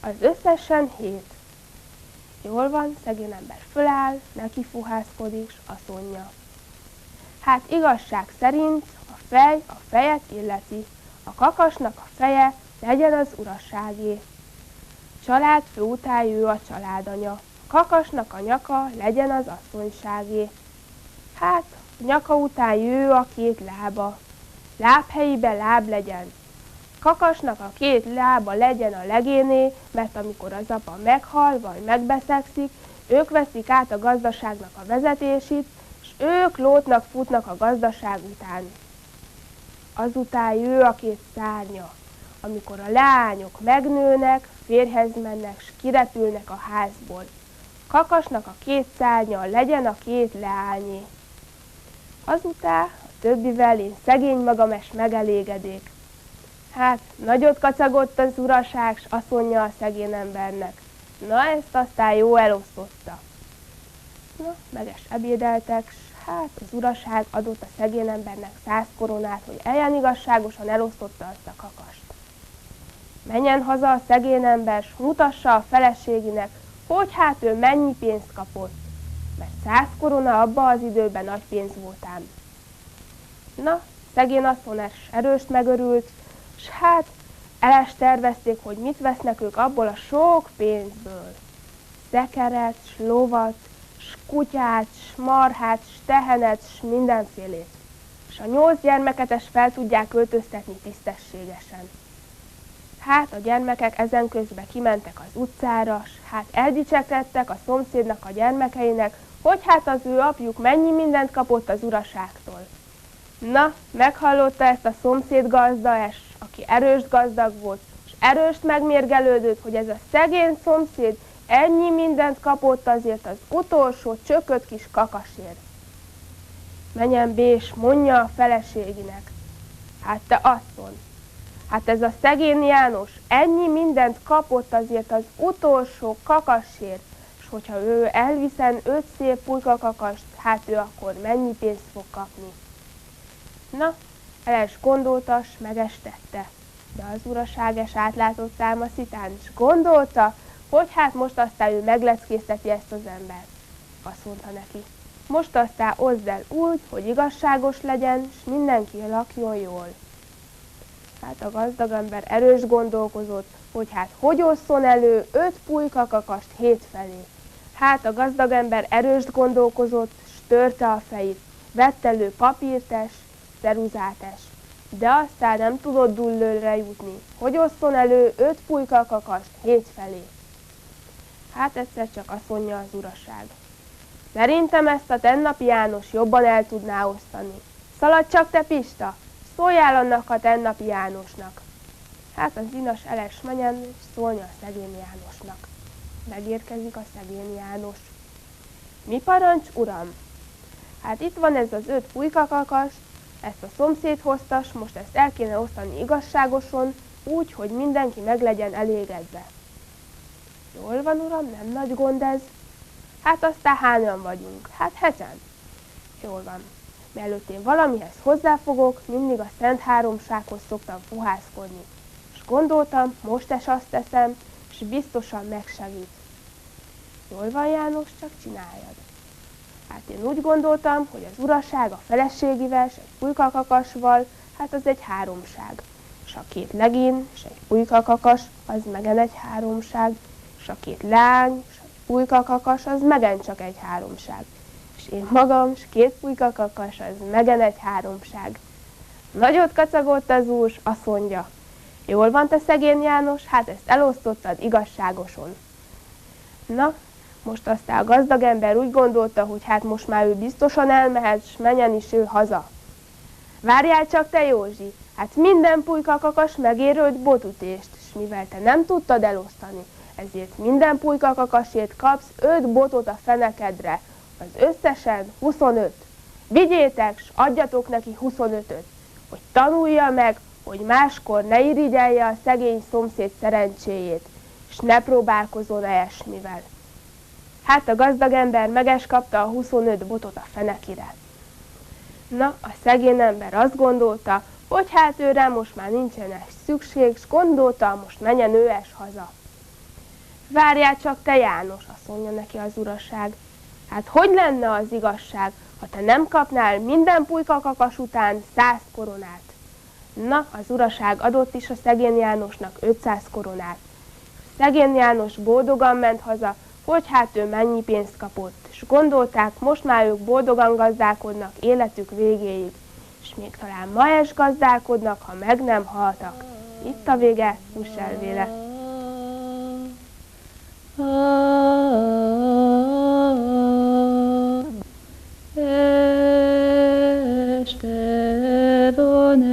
Az összesen 7. Jól van, szegény ember föláll, neki fuhászkodik, s azt mondja. Hát igazság szerint a fejet illeti, a kakasnak a feje legyen az uraságé. Családfő után ő a családanya, a kakasnak a nyaka legyen az asszonyságé. Hát, a nyaka után ő a 2 lába, lábhelyibe láb legyen. Kakasnak a 2 lába legyen a legéné, mert amikor az apa meghal vagy megbeszegszik, ők veszik át a gazdaságnak a vezetését, és ők lótnak futnak a gazdaság után. Azután ő a 2 szárnya, amikor a leányok megnőnek, férjhez mennek, s kirepülnek a házból. Kakasnak a 2 szárnya legyen a 2 leányé. Azután a többivel én szegény magam es megelégedék. Hát, nagyot kacagott az uraság, s azt mondja a szegény embernek. Na, ezt aztán jó elosztotta. Na, meges ebédeltek, s hát az uraság adott a szegény embernek 100 koronát, hogy ilyen igazságosan elosztotta azt a kakast. Menjen haza a szegény ember, s mutassa a feleségének, hogy hát ő mennyi pénzt kapott, mert 100 korona abba az időben nagy pénz volt ám. Na, szegény asszony erőst megörült, s hát el is tervezték, hogy mit vesznek ők abból a sok pénzből. Szekeret, s lovat, s kutyát, s marhát, s tehenet, s mindenfélét. És a 8 gyermeket is fel tudják költöztetni tisztességesen. Hát a gyermekek ezen közben kimentek az utcára, s hát eldicsekedtek a szomszédnak a gyermekeinek, hogy hát az ő apjuk mennyi mindent kapott az uraságtól. Na, meghallotta ezt a szomszéd gazdaes, aki erős gazdag volt, és erőst megmérgelődött, hogy ez a szegény szomszéd ennyi mindent kapott azért az utolsó csökött kis kakasért. Menjen be, és mondja a feleségének. Hát te asszony, hát ez a szegény János ennyi mindent kapott azért az utolsó kakasért, és hogyha ő elviszen 5 szép pulyka kakast, hát ő akkor mennyi pénzt fog kapni. Na, el is gondolta, s megestette. De az uraság es átlátott ám a szitán, és gondolta, hogy hát most aztán ő megleckészteti ezt az embert. Azt mondta neki, most aztán oszd el úgy, hogy igazságos legyen, s mindenki lakjon jól. Hát a gazdag ember erős gondolkozott, hogy hát hogy osszon elő 5 pulyka kakast 7 felé. Hát a gazdag ember erőst gondolkozott, s törte a fejét, vett elő papírtes, ceruzátes, de aztán nem tudott dúllőre jutni, hogy osszon elő 5 pulyka kakast 7 felé. Hát egyszer csak azt mondja az uraság. Szerintem ezt a tennapi János jobban el tudná osztani. Szaladj csak te, Pista, szóljál annak a tennapi Jánosnak. Hát az inas eles menjen, és szólja a szegény Jánosnak. Megérkezik a szegény János. Mi parancs, uram? Hát itt van ez az 5 pulyka kakast, ezt a szomszéd hozta, s most ezt el kéne osztani igazságosan, úgy, hogy mindenki meg legyen elégedve. Jól van, uram, nem nagy gond ez. Hát aztán hányan vagyunk? Hát 7-en. Jól van. Mielőtt én valamihez hozzáfogok, mindig a Szent Háromsághoz szoktam fuhászkodni. És gondoltam, most is azt teszem, és biztosan megsegít. Jól van, János, csak csináljad. Hát én úgy gondoltam, hogy az uraság a feleségével, s egy pulykakakasval, hát az egy háromság. És a 2 legény, és egy pulykakakas, az megen egy háromság. És a 2 lány, és egy pulykakakas, az megen csak egy háromság. És én magam, és 2 pulykakakas, az megen egy háromság. Nagyot kacagott az úrs, azt mondja: jól van, te szegény János, hát ezt elosztottad igazságoson. Na, most aztán a gazdag ember úgy gondolta, hogy hát most már ő biztosan elmehet, s menjen is ő haza. Várjál csak, te Józsi, hát minden pulyka kakas megér 5 botütést, s mivel te nem tudtad elosztani, ezért minden pulyka kakasért kapsz 5 botot a fenekedre, az összesen 25. Vigyétek, s adjatok neki 25-öt, hogy tanulja meg, hogy máskor ne irigyelje a szegény szomszéd szerencséjét, és ne próbálkozzon ilyesmivel. Hát a gazdag ember kapta a 25 botot a fenekire. Na, a szegény ember azt gondolta, hogy hát őre most már nincsen szükség, s gondolta, most menjen ő es haza. Várjál csak, te János, azt mondja neki az uraság. Hát hogy lenne az igazság, ha te nem kapnál minden pulyka kakas után 100 koronát? Na, az uraság adott is a szegény Jánosnak 500 koronát. Szegény János boldogan ment haza, hogy hát ő mennyi pénzt kapott, és gondolták, most már ők boldogan gazdálkodnak életük végéig, és még talán ma is gazdálkodnak, ha meg nem haltak. Itt a vége, fuss el véle. Este von,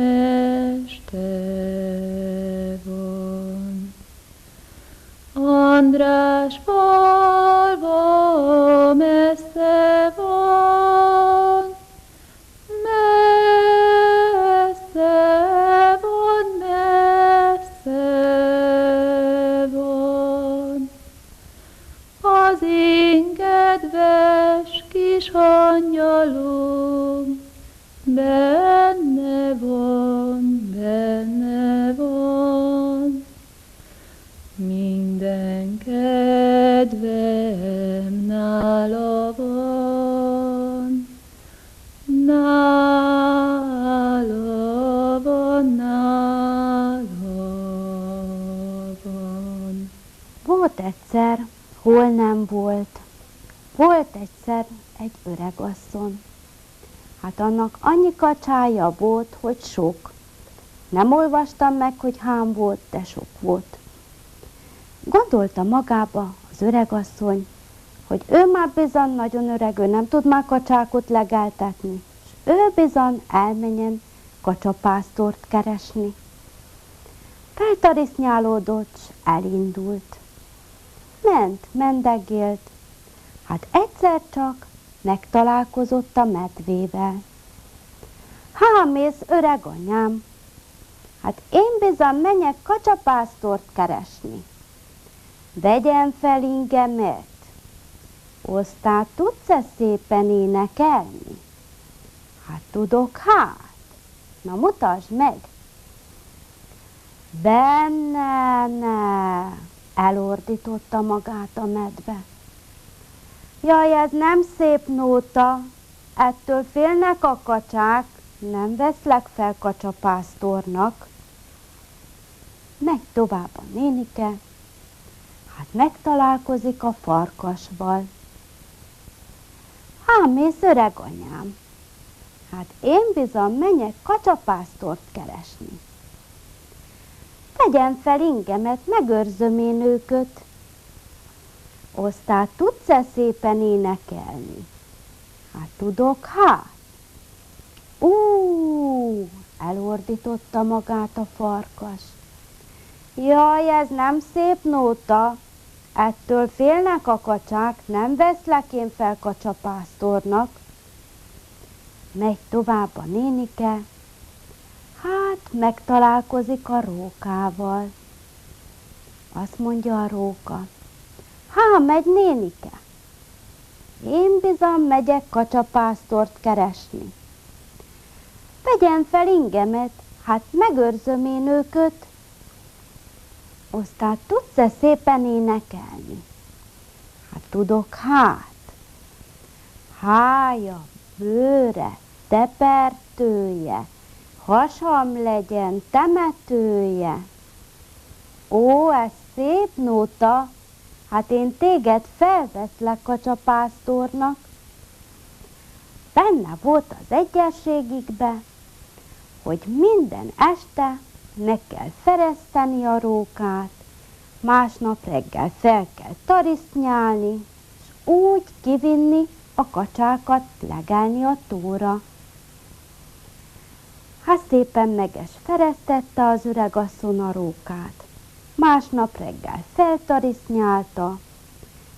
András falva messze van, messze van. Az én kedves kis angyalom, benne van, benne van. Minden kedvem nála van, nála van, nála van. Volt egyszer, hol nem volt. Volt egyszer egy öregasszony. Hát annak annyi kacsája volt, hogy sok. Nem olvastam meg, hogy hány volt, de sok volt. Gondolta magába az öregasszony, hogy ő már bizony nagyon öreg, ő nem tud már kacsákot legeltetni, és ő bizony elmenjen kacsapásztort keresni. Feltarisznyálódott, s elindult. Mendegélt. Hát egyszer csak megtalálkozott a medvével. Há, mész, öreg anyám, hát én bizony menjek kacsapásztort keresni. Vegyen fel ingemet, aztán tudsz-e szépen énekelni? Hát tudok, hát. Na mutasd meg. Benne ne, elordította magát a medve. Jaj, ez nem szép nóta, ettől félnek a kacsák, nem veszlek fel kacsapásztornak. Megy tovább a nénike, hát megtalálkozik a farkasval. Há, mész, öreg anyám, hát én bizony menjek kacsapásztort keresni. Vegyen fel ingemet, megőrzöm én őköt. Aztán tudsz-e szépen énekelni? Hát tudok, hát. Elordította magát a farkas. Jaj, ez nem szép nóta, ettől félnek a kacsák, nem veszlek én fel kacsapásztornak. Megy tovább a nénike, hát megtalálkozik a rókával. Azt mondja a róka, há, megy nénike, én bizony megyek kacsapásztort keresni. Vegyen fel ingemet, hát megőrzöm én őköt. Aztán tudsz-e szépen énekelni? Hát tudok, hát. Hája, bőre, tepertője, hasam legyen, temetője. Ó, ez szép nóta, hát én téged felveszlek kacsapásztornak. Benne volt az egyességükbe, hogy minden este meg kell fereszteni a rókát, másnap reggel fel kell tarisznyálni, és úgy kivinni a kacsákat legelni a tóra. Hát szépen meges feresztette az öregasszony a rókát. Másnap reggel feltarisznyálta,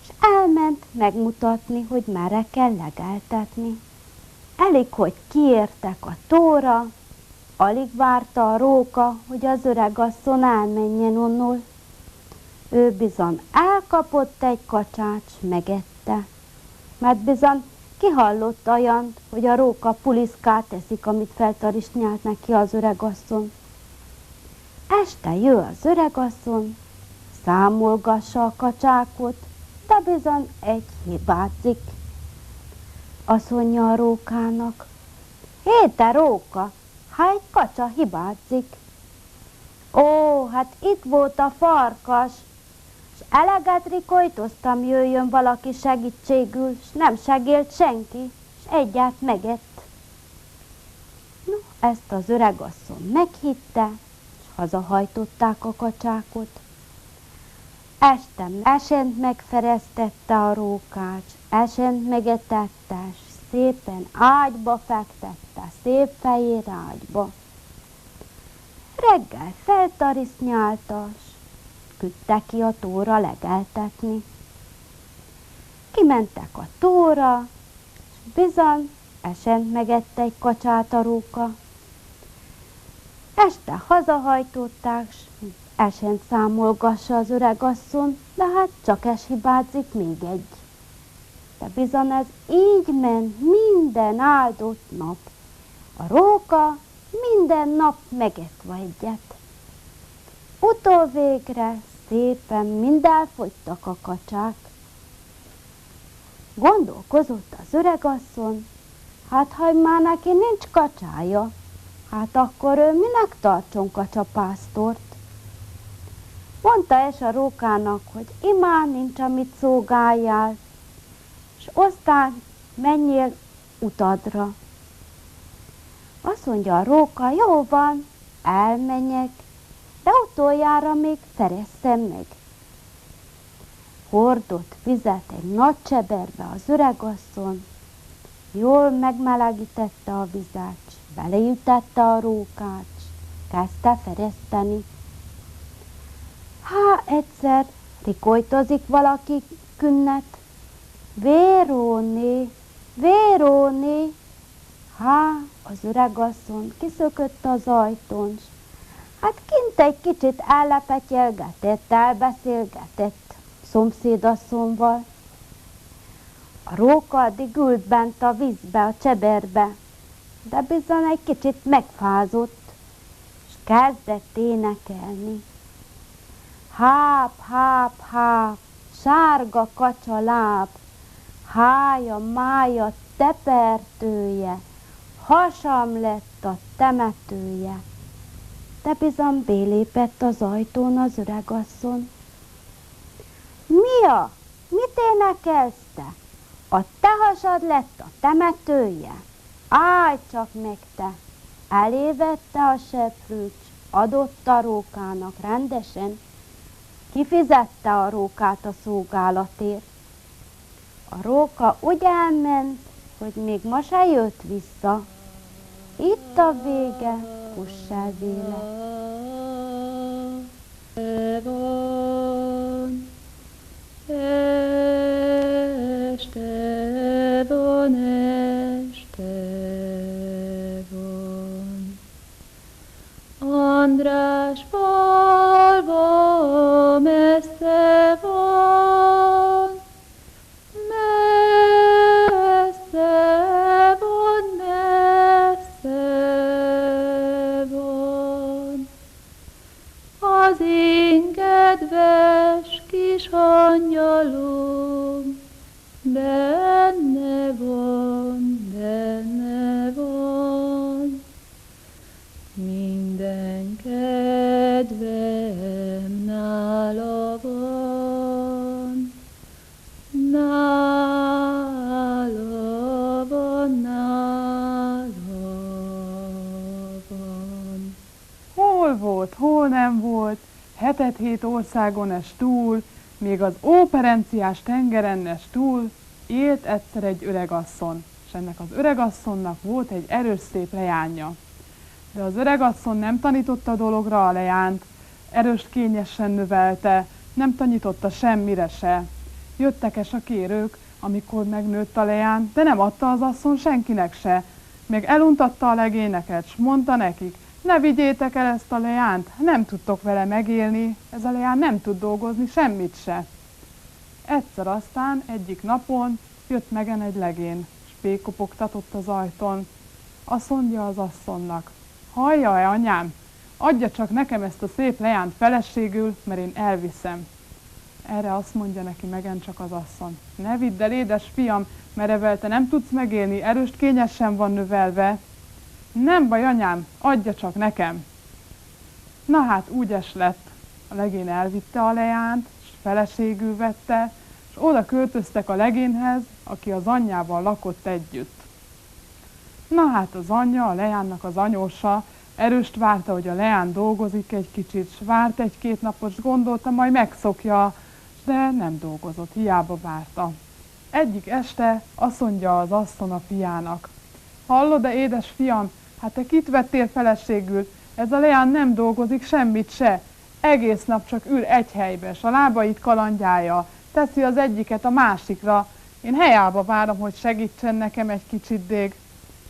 és elment megmutatni, hogy merre kell legeltetni. Elég, hogy kiértek a tóra, alig várta a róka, hogy az öregasszony elmenjen onnan. Ő bizony elkapott egy kacsát, s megette, mert bizony kihallott olyant, hogy a róka puliszkát eszik, amit feltarisnyált neki az öregasszony. Este jön az öregasszony, számolgassa a kacsákot, de bizony egy hibázik. Azt mondja a rókának: hé, te róka, hát egy kacsa hibázik. Ó, hát itt volt a farkas, s eleget rikojtoztam, jöjjön valaki segítségül, s nem segélt senki, s egyet megett. No, ezt az öregasszony meghitte, s hazahajtották a kacsákot. Este esent megferesztette a rókát, esent megetette, s szépen ágyba fektette, szép fehér ágyba. Reggel feltarisznyálta, s küldte ki a tóra legeltetni. Kimentek a tóra, s bizony esent megette egy kacsát a róka. Este hazahajtották, s esent számolgassa az öregasszony, de hát csak es hibázik még egy. De bizony ez így ment minden áldott nap. A róka minden nap megettva egyet. Utóvégre szépen mind elfogytak a kacsák. Gondolkozott az öregasszony, hát ha már neki nincs kacsája, hát akkor ő minek tartson kacsapásztort? Mondta es a rókának, hogy imán nincs, amit szolgáljál, és aztán menjél utadra. Azt mondja a róka: jó van, elmenjek, de utoljára még feresszem meg. Hordott vizet egy nagy cseberbe az öregasszony, jól megmelegítette a vizet, beleütette a rókát, kezdte fereszteni. Há, egyszer rikojtozik valaki künnet: Véróné, Véróné! Há, az öregasszony kiszökött az ajtón, hát kint egy kicsit ellepetyelgetett, elbeszélgetett szomszédasszonyval. A róka addig ült bent a vízbe, a cseberbe, de bizony egy kicsit megfázott, és kezdett énekelni. Háp, háp, háp, sárga kacsa láb, hája, mája, tepertője, hasam lett a temetője. De bizony belépett az ajtón az öregasszony. Mia, mit énekelsz te? A te hasad lett a temetője? Állj csak meg te! Elévette a seprűt, adott a rókának rendesen, kifizette a rókát a szolgálatért. A róka úgy elment, hogy még ma se jött vissza. Itt a vége, fuss el véle. Este van, András falva messze van, messze van. Az én kedves kis angyalom, benne van, benne van. Minden kedvem nála van, nála van, nála van. hol nem volt, hetet hét országon es túl, még az óperenciás tengeren es túl, élt egyszer egy öregasszony, és ennek az öregasszonynak volt egy erős szép leánya. De az öregasszony nem tanította dologra a leányt, erőst kényesen növelte, nem tanította semmire se. Jöttek-es a kérők, amikor megnőtt a leány, de nem adta az asszony senkinek se. Még eluntatta a legényeket, s mondta nekik, ne vigyétek el ezt a leányt, nem tudtok vele megélni, ez a leány nem tud dolgozni semmit se. Egyszer aztán egyik napon jött megen egy legény, s pékopogtatott az ajtón. Azt mondja az asszonynak, hallja-e anyám, adja csak nekem ezt a szép leányt feleségül, mert én elviszem. Erre azt mondja neki megen csak az asszony, ne vidd el, édes fiam, mert evel te nem tudsz megélni, erőst kényesen van növelve. Nem baj, anyám, adja csak nekem. Na hát úgyes lett. A legény elvitte a leányt, és feleségül vette, és oda költöztek a legényhez, aki az anyjával lakott együtt. Na hát az anyja, a leánynak az anyósa, erőst várta, hogy a leány dolgozik egy kicsit, s várt egy-két napot, s gondolta, majd megszokja, de nem dolgozott, hiába várta. Egyik este azt mondja az asszony a fiának, hallod-e, édes fiam, hát te kit vettél feleségül, ez a leány nem dolgozik semmit se, egész nap csak ül egy helybe, s a lábait kalandjálja, teszi az egyiket a másikra, én helyába várom, hogy segítsen nekem egy kicsit dég.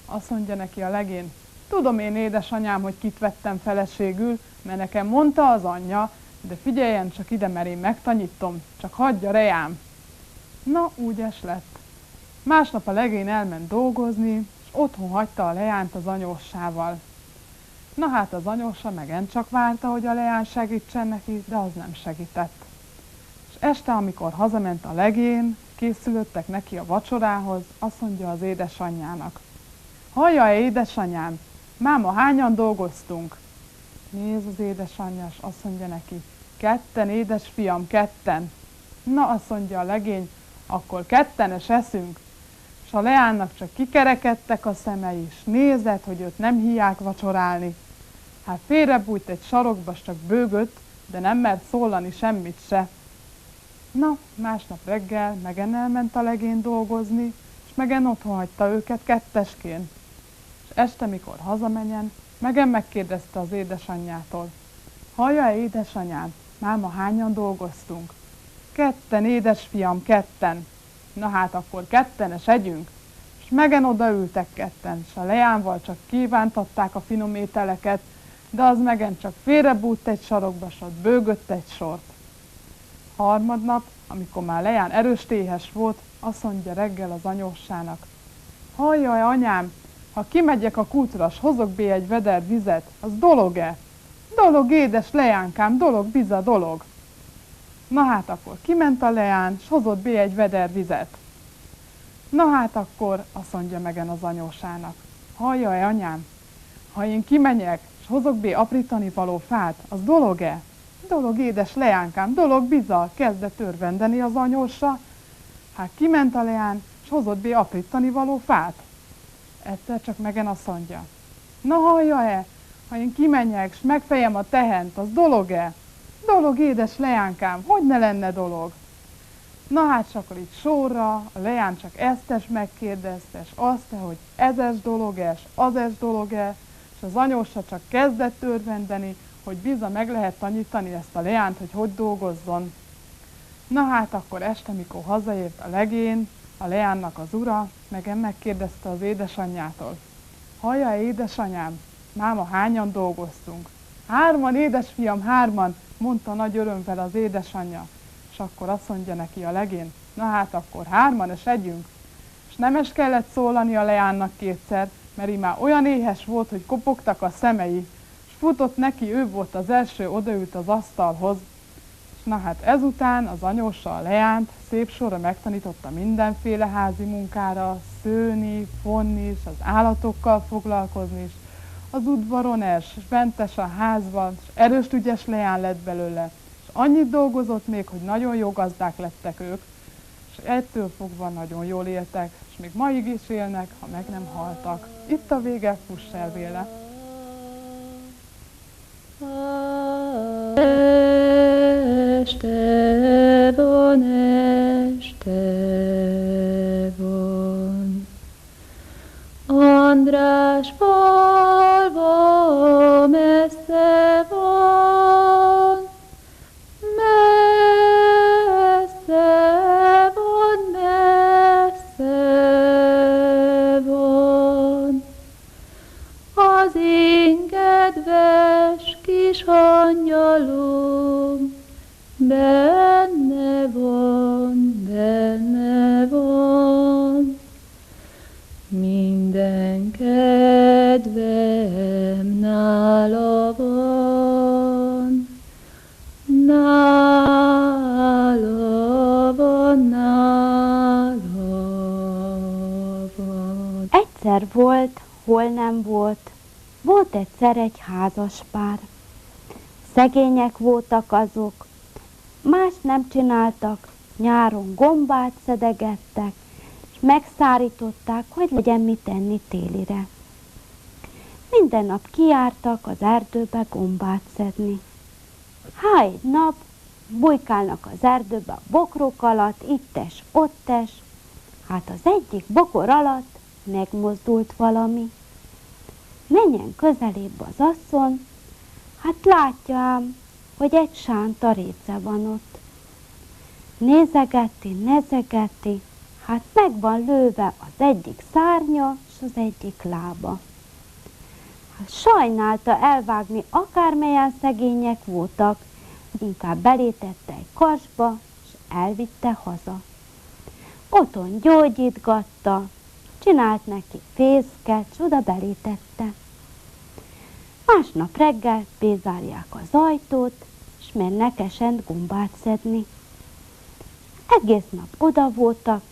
Azt mondja neki a legény, tudom én, édesanyám, hogy kit vettem feleségül, mert nekem mondta az anyja, de figyeljen csak ide, mert én megtanítom, csak hagyja reám. Na, úgyes lett. Másnap a legény elment dolgozni, és otthon hagyta a leányt az anyóssával. Na hát az anyósa megint csak várta, hogy a leány segítsen neki, de az nem segített. És este, amikor hazament a legény, készülöttek neki a vacsorához, azt mondja az édesanyjának, hallja-e, édesanyám, máma hányan dolgoztunk? Néz az édesanyja, és azt mondja neki, ketten, édesfiam, ketten. Na, azt mondja a legény, akkor kettenes eszünk. És a leánynak csak kikerekedtek a szemei, és nézett, hogy őt nem hívják vacsorálni. Hát félrebújt egy sarokba, s csak bőgött, de nem mert szólani semmit se. Na, másnap reggel megen elment a legény dolgozni, és megen otthon hagyta őket kettesként. És este, mikor hazamenjen, megen megkérdezte az édesanyjától, hallja-e, édesanyám, máma hányan dolgoztunk? Ketten, édesfiam, ketten. Na hát akkor kettenes együnk. És megen odaültek ketten, és a leányval csak kívántatták a finom ételeket, de az megen csak félrebújt egy sarokba, s ott bőgött egy sort. Harmadnap, amikor már leány erős téhes volt, azt mondja reggel az anyósának, hallja-e, anyám, ha kimegyek a kútra, s hozok bé egy veder vizet, az dolog-e? Dolog, édes leánkám, dolog, biza, dolog. Na hát akkor kiment a leány, s hozott bé egy veder vizet. Na hát akkor, azt mondja megen az anyósának, hallja-e, anyám, ha én kimenjek, s hozok bé aprítani való fát, az dolog-e? Dolog, édes leánkám, dolog, biza, kezdett örvendeni az anyósa. Hát kiment a leány, s hozott bé aprítani való fát. Egyszer csak megen azt mondja, na hallja-e, ha én kimenjek, s megfejem a tehent, az dolog-e? Dolog, édes leánkám, hogy ne lenne dolog? Na hát csak akkor itt sorra, a leány csak ezt megkérdezte, és azt, hogy ezes dolog-e, és azes dolog-e, és az anyósa csak kezdett örvendeni, hogy biza meg lehet tanítani ezt a leányt, hogy dolgozzon. Na hát akkor este, mikor hazaért a legény, a leánynak az ura, megen megkérdezte az édesanyjától, hallja, édesanyám, máma hányan dolgoztunk? 3, édesfiam, 3, mondta nagy örömvel az édesanyja. És akkor azt mondja neki a legény, na hát akkor 3 és együnk. És nem is kellett szólani a leánynak kétszer, mert már olyan éhes volt, hogy kopogtak a szemei, és futott neki, ő volt az első, odaült az asztalhoz. És na hát ezután az anyósa a leányt szép sorra megtanította mindenféle házi munkára, szőni, fonni, és az állatokkal foglalkozni is. Az udvaron és bentes a házban, és erős, ügyes leány lett belőle. És annyit dolgozott még, hogy nagyon jó gazdák lettek ők, és ettől fogva nagyon jól éltek, és még maig is élnek, ha meg nem haltak. Itt a vége, fuss el véle! benne van, minden kedvem nála van, nála van. Egyszer volt, hol nem volt. Volt egyszer egy házas pár. Szegények voltak azok, más nem csináltak, nyáron gombát szedegettek, és megszárították, hogy legyen mit enni télire. Minden nap kijártak az erdőbe gombát szedni. Egy nap bujkálnak az erdőbe a bokrok alatt, ittes, ottes, hát az egyik bokor alatt megmozdult valami. Menjen közelébb az asszony, hát látja ám, hogy egy sánta réce van ott. Nézegeti, hát meg van lőve az egyik szárnya és az egyik lába. Hát sajnálta elvágni, akármelyen szegények voltak, inkább belétette egy kasba, és elvitte haza. Otthon gyógyítgatta, csinált neki fészket, és oda belétette. Másnap reggel bezárják az ajtót, és mennek esent gombát szedni. Egész nap oda voltak,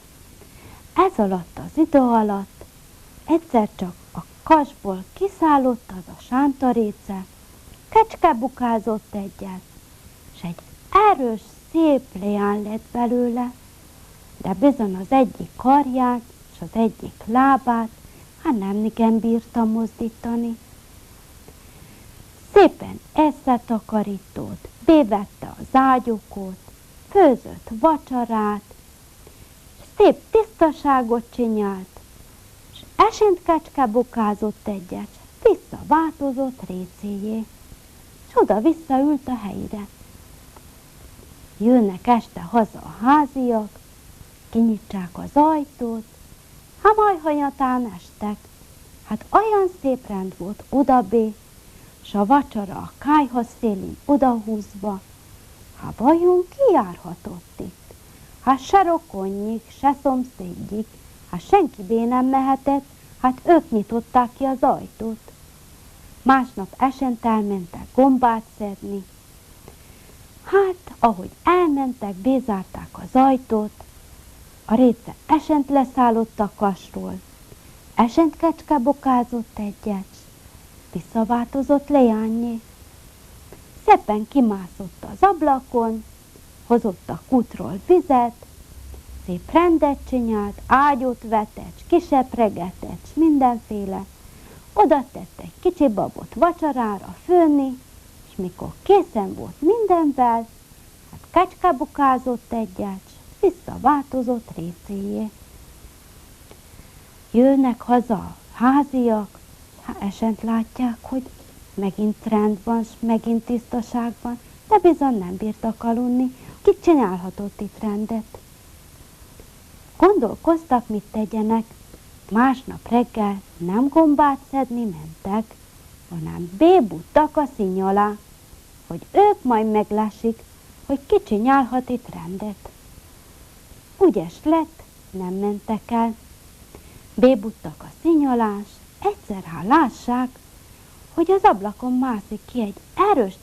ez alatt az idő alatt egyszer csak a kasból kiszállott az a sántaréce, kecske bukázott egyet, és egy erős, szép leány lett belőle, de bizony az egyik karját és az egyik lábát hát nem igen bírta mozdítani. Szépen összetakarított, bevette az ágyukot, főzött vacsorát, szép tisztaságot csinált, és esint kecske bukázott egyet, visszaváltozott récéjé, és oda-vissza ült a helyére. Jönnek este haza a háziak, kinyitják az ajtót, majd hanyatán estek, hát olyan szép rend volt odabé, s a vacsora a kályha szélén odahúzva, vajon ki járhatott itt? Se rokonyik, se szomszédjik, senkibé nem mehetett, ők nyitották ki az ajtót. Másnap esent elmentek gombát szedni. Ahogy elmentek, bezárták az ajtót, a réce esent leszállott a kasról, esent kecske bokázott egyet, visszaváltozott leányé. Szépen kimászott az ablakon, hozott a kútról vizet, szép rendet csinált, ágyút vetett, kisepregetett, mindenféle. Oda tett egy kicsi babot vacsorára főni, és mikor készen volt mindenvel, kecske bukázott egyet, visszaváltozott récéjé. Jönnek haza a háziak, esent látják, hogy megint rend van, s megint tisztaság van, de bizony nem bírtak aludni, ki csinálhatott itt rendet. Gondolkoztak, mit tegyenek, másnap reggel nem gombát szedni mentek, hanem bébuttak a színy alá, hogy ők majd meglásik, hogy ki csinálhat itt rendet. Ügyes lett, nem mentek el. Bébuttak a színy alá, s egyszer lássák, hogy az ablakon mászik ki egy erős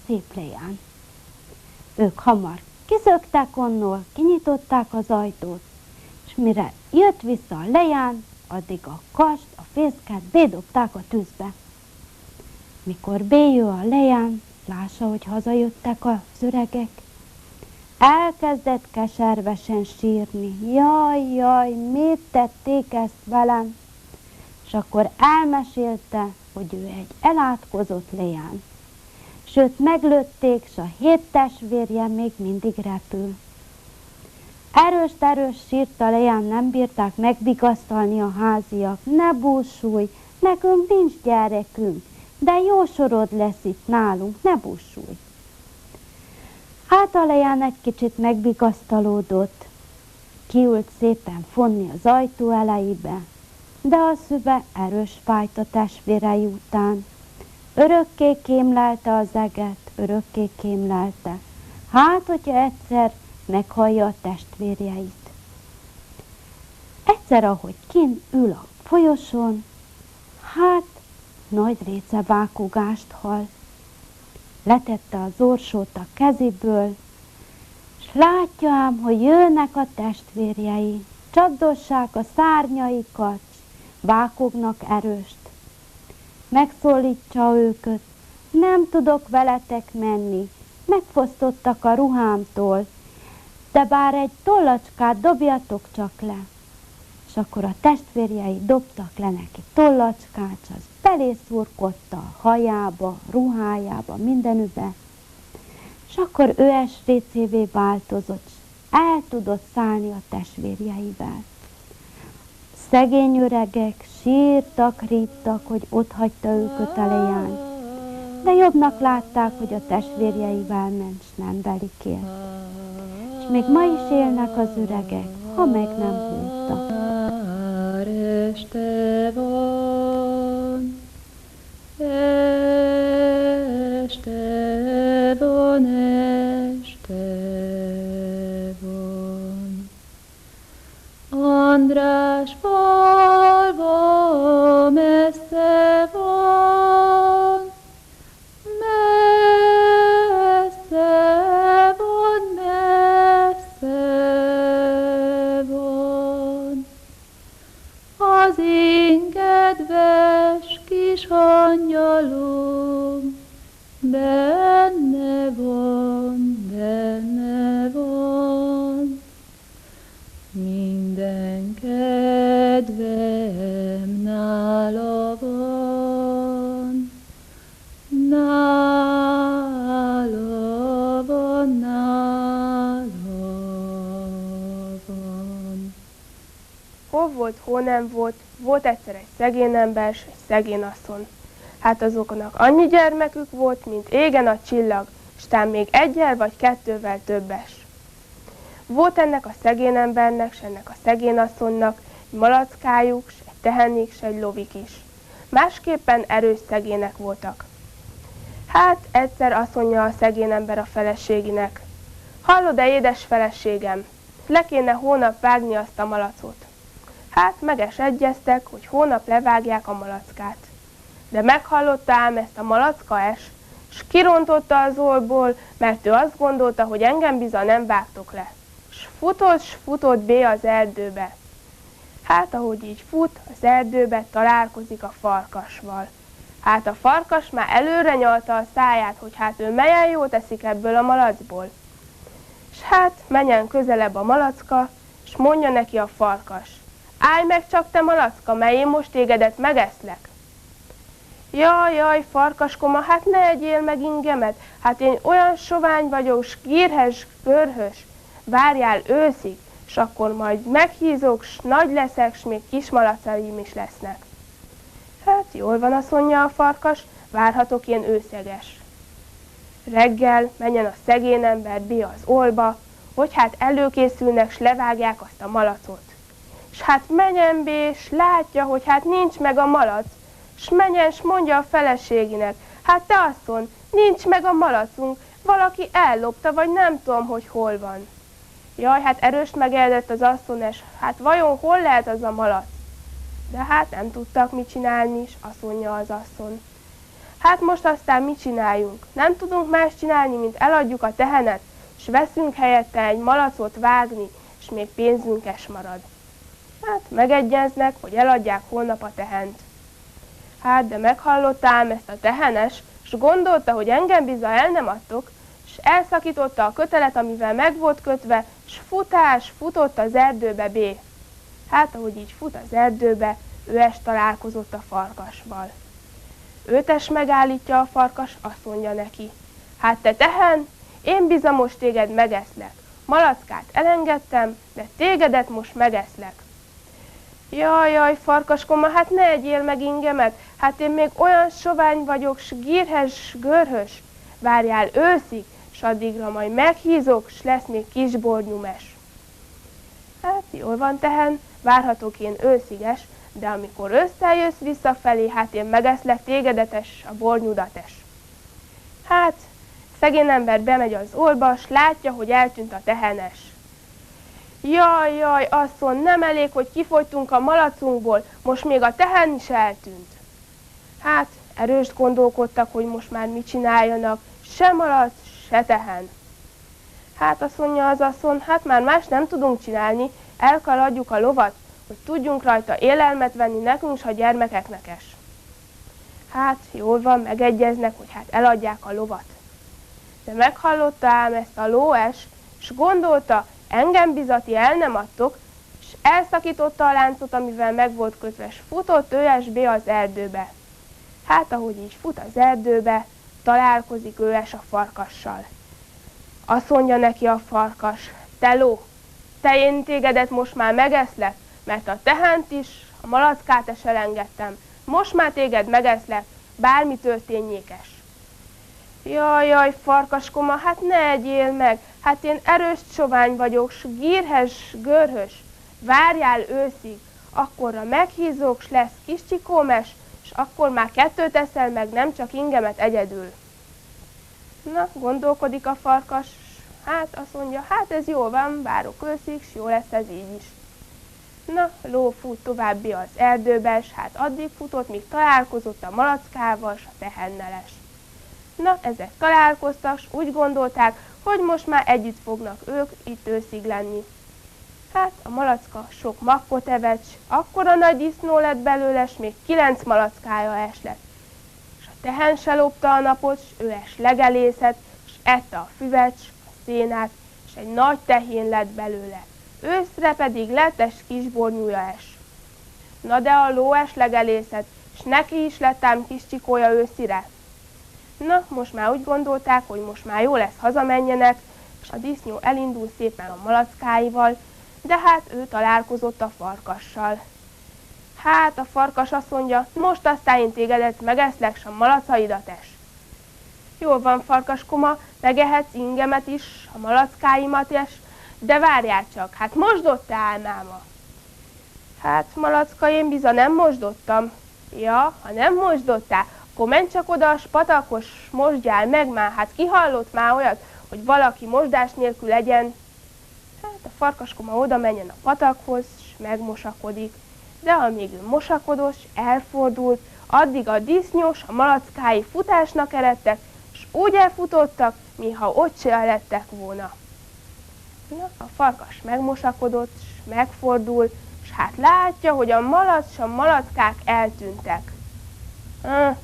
szép leány. Ők hamar kiszöktek onnól, kinyitották az ajtót, és mire jött vissza a leány, addig a kast, a fészket bédobták a tűzbe. Mikor béjő a leány, lássa, hogy hazajöttek az öregek, elkezdett keservesen sírni. Jaj, mit tették ezt velem? És akkor elmesélte, hogy ő egy elátkozott leány. Sőt, meglőtték, s a 7 testvérje még mindig repül. Erős sírt a leány, nem bírták megbigasztalni a háziak. Ne búsulj, nekünk nincs gyerekünk, de jó sorod lesz itt nálunk, ne búsulj. A leány egy kicsit megbigasztalódott, kiült szépen fonni az ajtó elejébe, de a szüve erős fájt a testvérei után. Örökké kémlelte az eget, örökké kémlelte, Hát, hogyha egyszer meghallja a testvérjeit. Egyszer, ahogy kint ül a folyosón, hát nagy réce vákogást hall. Letette az orsót a kezéből, s látja ám, hogy jönnek a testvérjei, csapdossák a szárnyaikat, s vákognak erőst. Megszólítsa őket, nem tudok veletek menni, megfosztottak a ruhámtól, de bár egy tollacskát dobjatok csak le. És akkor a testvérjei dobtak le neki tollacskát, s az belészurkodta a hajába, ruhájába, mindenübe. És akkor ő esrécévé változott, s el tudott szállni a testvérjeivel. Szegény öregek sírtak, rívtak, hogy otthagyta őket a leány. De jobbnak látták, hogy a testvérjeivel ment, s nem velük élt. És még ma is élnek az öregek, ha meg nem voltak. Este van, este van, este van. András falva messze van, messze van, messze van. Az én kedves kis angyalom benne van, benne van. Minden kedvem nála van, nála van, nála van. Hol volt, hol nem volt, volt egyszer egy szegény ember, s egy szegény asszony. Hát azoknak annyi gyermekük volt, mint égen a csillag, s tán még egyel vagy kettővel többes. Volt ennek a szegény embernek, s ennek a szegény asszonynak egy malackájuk, s egy tehenik, s egy lovik is. Másképpen erős szegények voltak. Hát egyszer azt mondja a szegény ember a feleségének: hallod-e, édes feleségem, le kéne hónap vágni azt a malacot. Hát megesegyeztek, hogy hónap levágják a malackát. De meghallotta ám ezt a malackaes, s kirontotta az orrból, mert ő azt gondolta, hogy engem bizony nem vágtok le. S futott bé az erdőbe. Hát ahogy így fut, az erdőbe találkozik a farkasval. Hát a farkas már előre nyalta a száját, hogy hát ő melyen jót eszik ebből a malacból. S hát menjen közelebb a malacka, s mondja neki a farkas: állj meg csak, te malacka, mely én most tégedet megeszlek. Jaj, farkaskoma, hát ne egyél meg ingemet, hát én olyan sovány vagyok, s gírhes, görhös. Várjál őszig, s akkor majd meghízok, s nagy leszek, s még kis malacaim is lesznek. Hát jól van, azt mondja a farkas, várhatok én őszeges. Reggel menjen a szegény ember bé az olba, hogy hát előkészülnek, s levágják azt a malacot. S hát menjen bé, s látja, hogy hát nincs meg a malac, s menjen, s mondja a feleségének: hát te asszony, nincs meg a malacunk, valaki ellopta, vagy nem tudom, hogy hol van. Jaj, hát erőst megeldett az asszony, és hát vajon hol lehet az a malac? De hát nem tudtak mit csinálni, és azt mondja az asszony: hát most aztán mit csináljunk? Nem tudunk más csinálni, mint eladjuk a tehenet, és veszünk helyette egy malacot vágni, és még pénzünk es marad. Hát megegyeznek, hogy eladják holnap a tehent. Hát de meghallotta ám ezt a tehenes, s gondolta, hogy engem bizony el nem adtok, s elszakította a kötelet, amivel meg volt kötve, s futott az erdőbe bé. Hát ahogy így fut az erdőbe, ő es találkozott a farkasval. Őt es megállítja a farkas, azt mondja neki: hát te tehen, én bizony most téged megeszlek. Malackát elengedtem, de tégedet most megeszlek. Jaj, farkaskoma, hát ne egyél meg ingemet, hát én még olyan sovány vagyok, s gírhes, görhös. Várjál őszig, s addigra majd meghízok, s lesz még kis bornyumes. Hát jól van tehen, várhatok én ősziges, de amikor összejössz visszafelé, hát én megeszlek tégedetes, a bornyudates. Hát szegény ember bemegy az olba, s látja, hogy eltűnt a tehenes. Jaj, jaj, asszony, nem elég, hogy kifogytunk a malacunkból, most még a tehen is eltűnt. Hát, erőst gondolkodtak, hogy most már mit csináljanak, se malac, se tehen. Hát azt mondja az asszony, hát már más nem tudunk csinálni, el kell adjuk a lovat, hogy tudjunk rajta élelmet venni nekünk, s a gyermekeknek is. Hát, jól van, megegyeznek, hogy hát eladják a lovat. De meghallotta ám ezt a lóes, s gondolta, engem bizati el nem adtok, s elszakította a láncot, amivel meg volt kötve, s futott őesbé az erdőbe. Hát, ahogy így fut az erdőbe, találkozik őes a farkassal. Azt mondja neki a farkas, te ló, én tégedet most már megeszlek, mert a tehent is, a malackát is elengedtem. Most már téged megeszlek, bármi történjékes. Jaj, jaj, farkaskoma, hát ne egyél meg, hát én erős sovány vagyok, s gírhes, görhös. Várjál őszig, akkorra meghízok, s lesz kis csikómes, s akkor már kettőt eszel meg, nem csak ingemet egyedül. Na, gondolkodik a farkas, hát azt mondja, hát ez jó van, várok őszig, s jó lesz ez így is. Na, ló fut további az erdőbe, s hát addig futott, míg találkozott a malackával, s a tehenneles. Na, ezek találkoztak, s úgy gondolták, hogy most már együtt fognak ők itt őszig lenni. Hát a malacka sok makkot evett, s akkora nagy disznó lett belőle, s még 9 malackája es lett. S a tehen se lopta a napot, s ő es legelészet, s ette a füvet, s a szénát, és egy nagy tehén lett belőle. Őszre pedig lett egy kisbornyúja es. Na de a ló es legelészet, s neki is lett ám kis csikója őszire. Na, most már úgy gondolták, hogy most már jó lesz, hazamenjenek, és a disznó elindul szépen a malackáival, de hát ő találkozott a farkassal. Hát a farkas azt mondja, most aztán én tégedet megeszlek, s a malacaidat es. Jól van, farkaskoma, megehetsz ingemet is, a malackáimat is, de várjál csak, hát mosdottál máma? Hát, malacka, én biza nem mosdottam. Ja, ha nem mosdottál, akkor menj csak oda a patakos, mosdjál meg már, hát kihallott már olyat, hogy valaki mosdás nélkül legyen. Hát a farkaskoma oda menjen a patakhoz, s megmosakodik. De amíg ő mosakodos, elfordult, addig a disznós, a malackái futásnak eredtek, s úgy elfutottak, mintha ott se lettek volna. Na, a farkas megmosakodott, s megfordul, s hát látja, hogy a malac s a malackák eltűntek.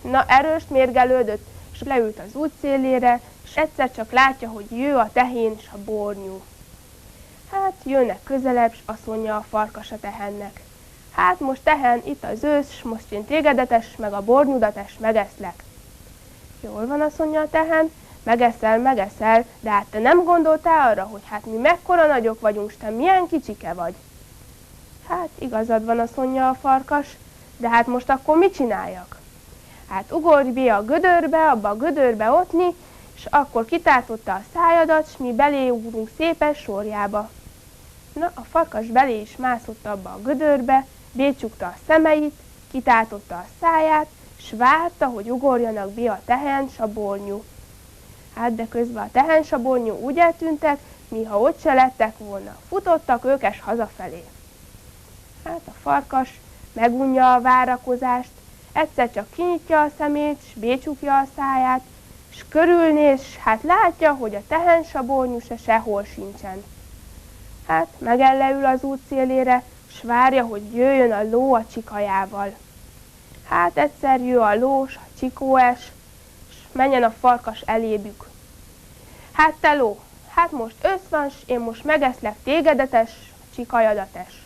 Na, erőst mérgelődött, s leült az út szélére, s egyszer csak látja, hogy jő a tehén s a bornyú. Hát jönnek közelebb, s azt mondja a farkas a tehennek. Hát most tehen, itt az ősz, s most én tégedetes, meg a bornyúdates megeszlek. Jól van, azt mondja a tehen, megeszel, de hát te nem gondoltál arra, hogy hát mi mekkora nagyok vagyunk, s te milyen kicsike vagy? Hát igazad van, azt mondja a farkas, de hát most akkor mit csináljak? Hát ugorj be a gödörbe, abba a gödörbe ottni, és akkor kitátotta a szájadat, s mi beléugrunk szépen sorjába. Na, a farkas belé is mászott abba a gödörbe, bécsukta a szemeit, kitátotta a száját, s várta, hogy ugorjanak be a tehen s a bornyú. Hát de közben a tehen s a bornyú úgy eltűntek, mintha ott se lettek volna. Futottak ők es hazafelé. Hát a farkas megunja a várakozást, egyszer csak kinyitja a szemét, s bécsukja a száját, s körülnéz, s hát látja, hogy a tehen s a bornyú se sehol sincsen. Hát megelleül az út szélére, s várja, hogy jöjjön a ló a csikajával. Hát egyszer jö a ló, s a csikó es, s menjen a farkas elébük. Hát te ló, hát most ősz van, s én most megeszlek tégedetes, a csikajadates.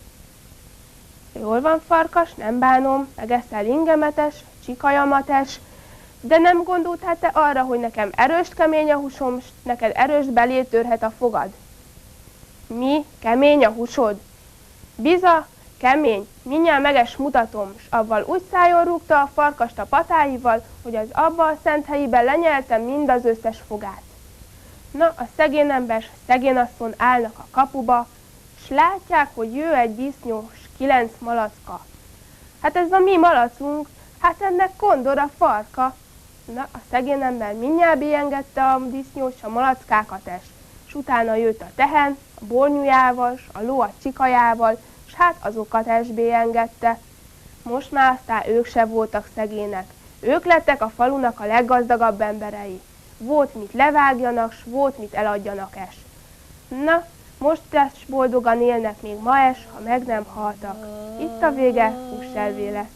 Jól van, farkas, nem bánom, megeszel ingemetes, csikajamates, de nem gondoltál te arra, hogy nekem erőst kemény a húsom, s neked erőst belét törhet a fogad? Mi? Kemény a húsod? Biza, kemény, mindjárt meges mutatom, s avval úgy szájon rúgta a farkast a patáival, hogy az abba a szent helyében lenyelte mind az összes fogát. Na, a szegény ember s a szegény asszony állnak a kapuba, s látják, hogy jő egy disznó s 9 malacka. Hát ez a mi malacunk, hát ennek kondor a farka. Na, a szegény ember mindjárt beengedte a disznót s a malackákat es, s utána jött a tehen, a bornyújával, s a ló a csikajával, s hát azokat es beengedte. Most már aztán ők se voltak szegények. Ők lettek a falunak a leggazdagabb emberei. Volt mit levágjanak, s volt mit eladjanak es. Na, most is boldogan élnek még ma es, ha meg nem haltak. Itt a vége, Hússelvé lesz.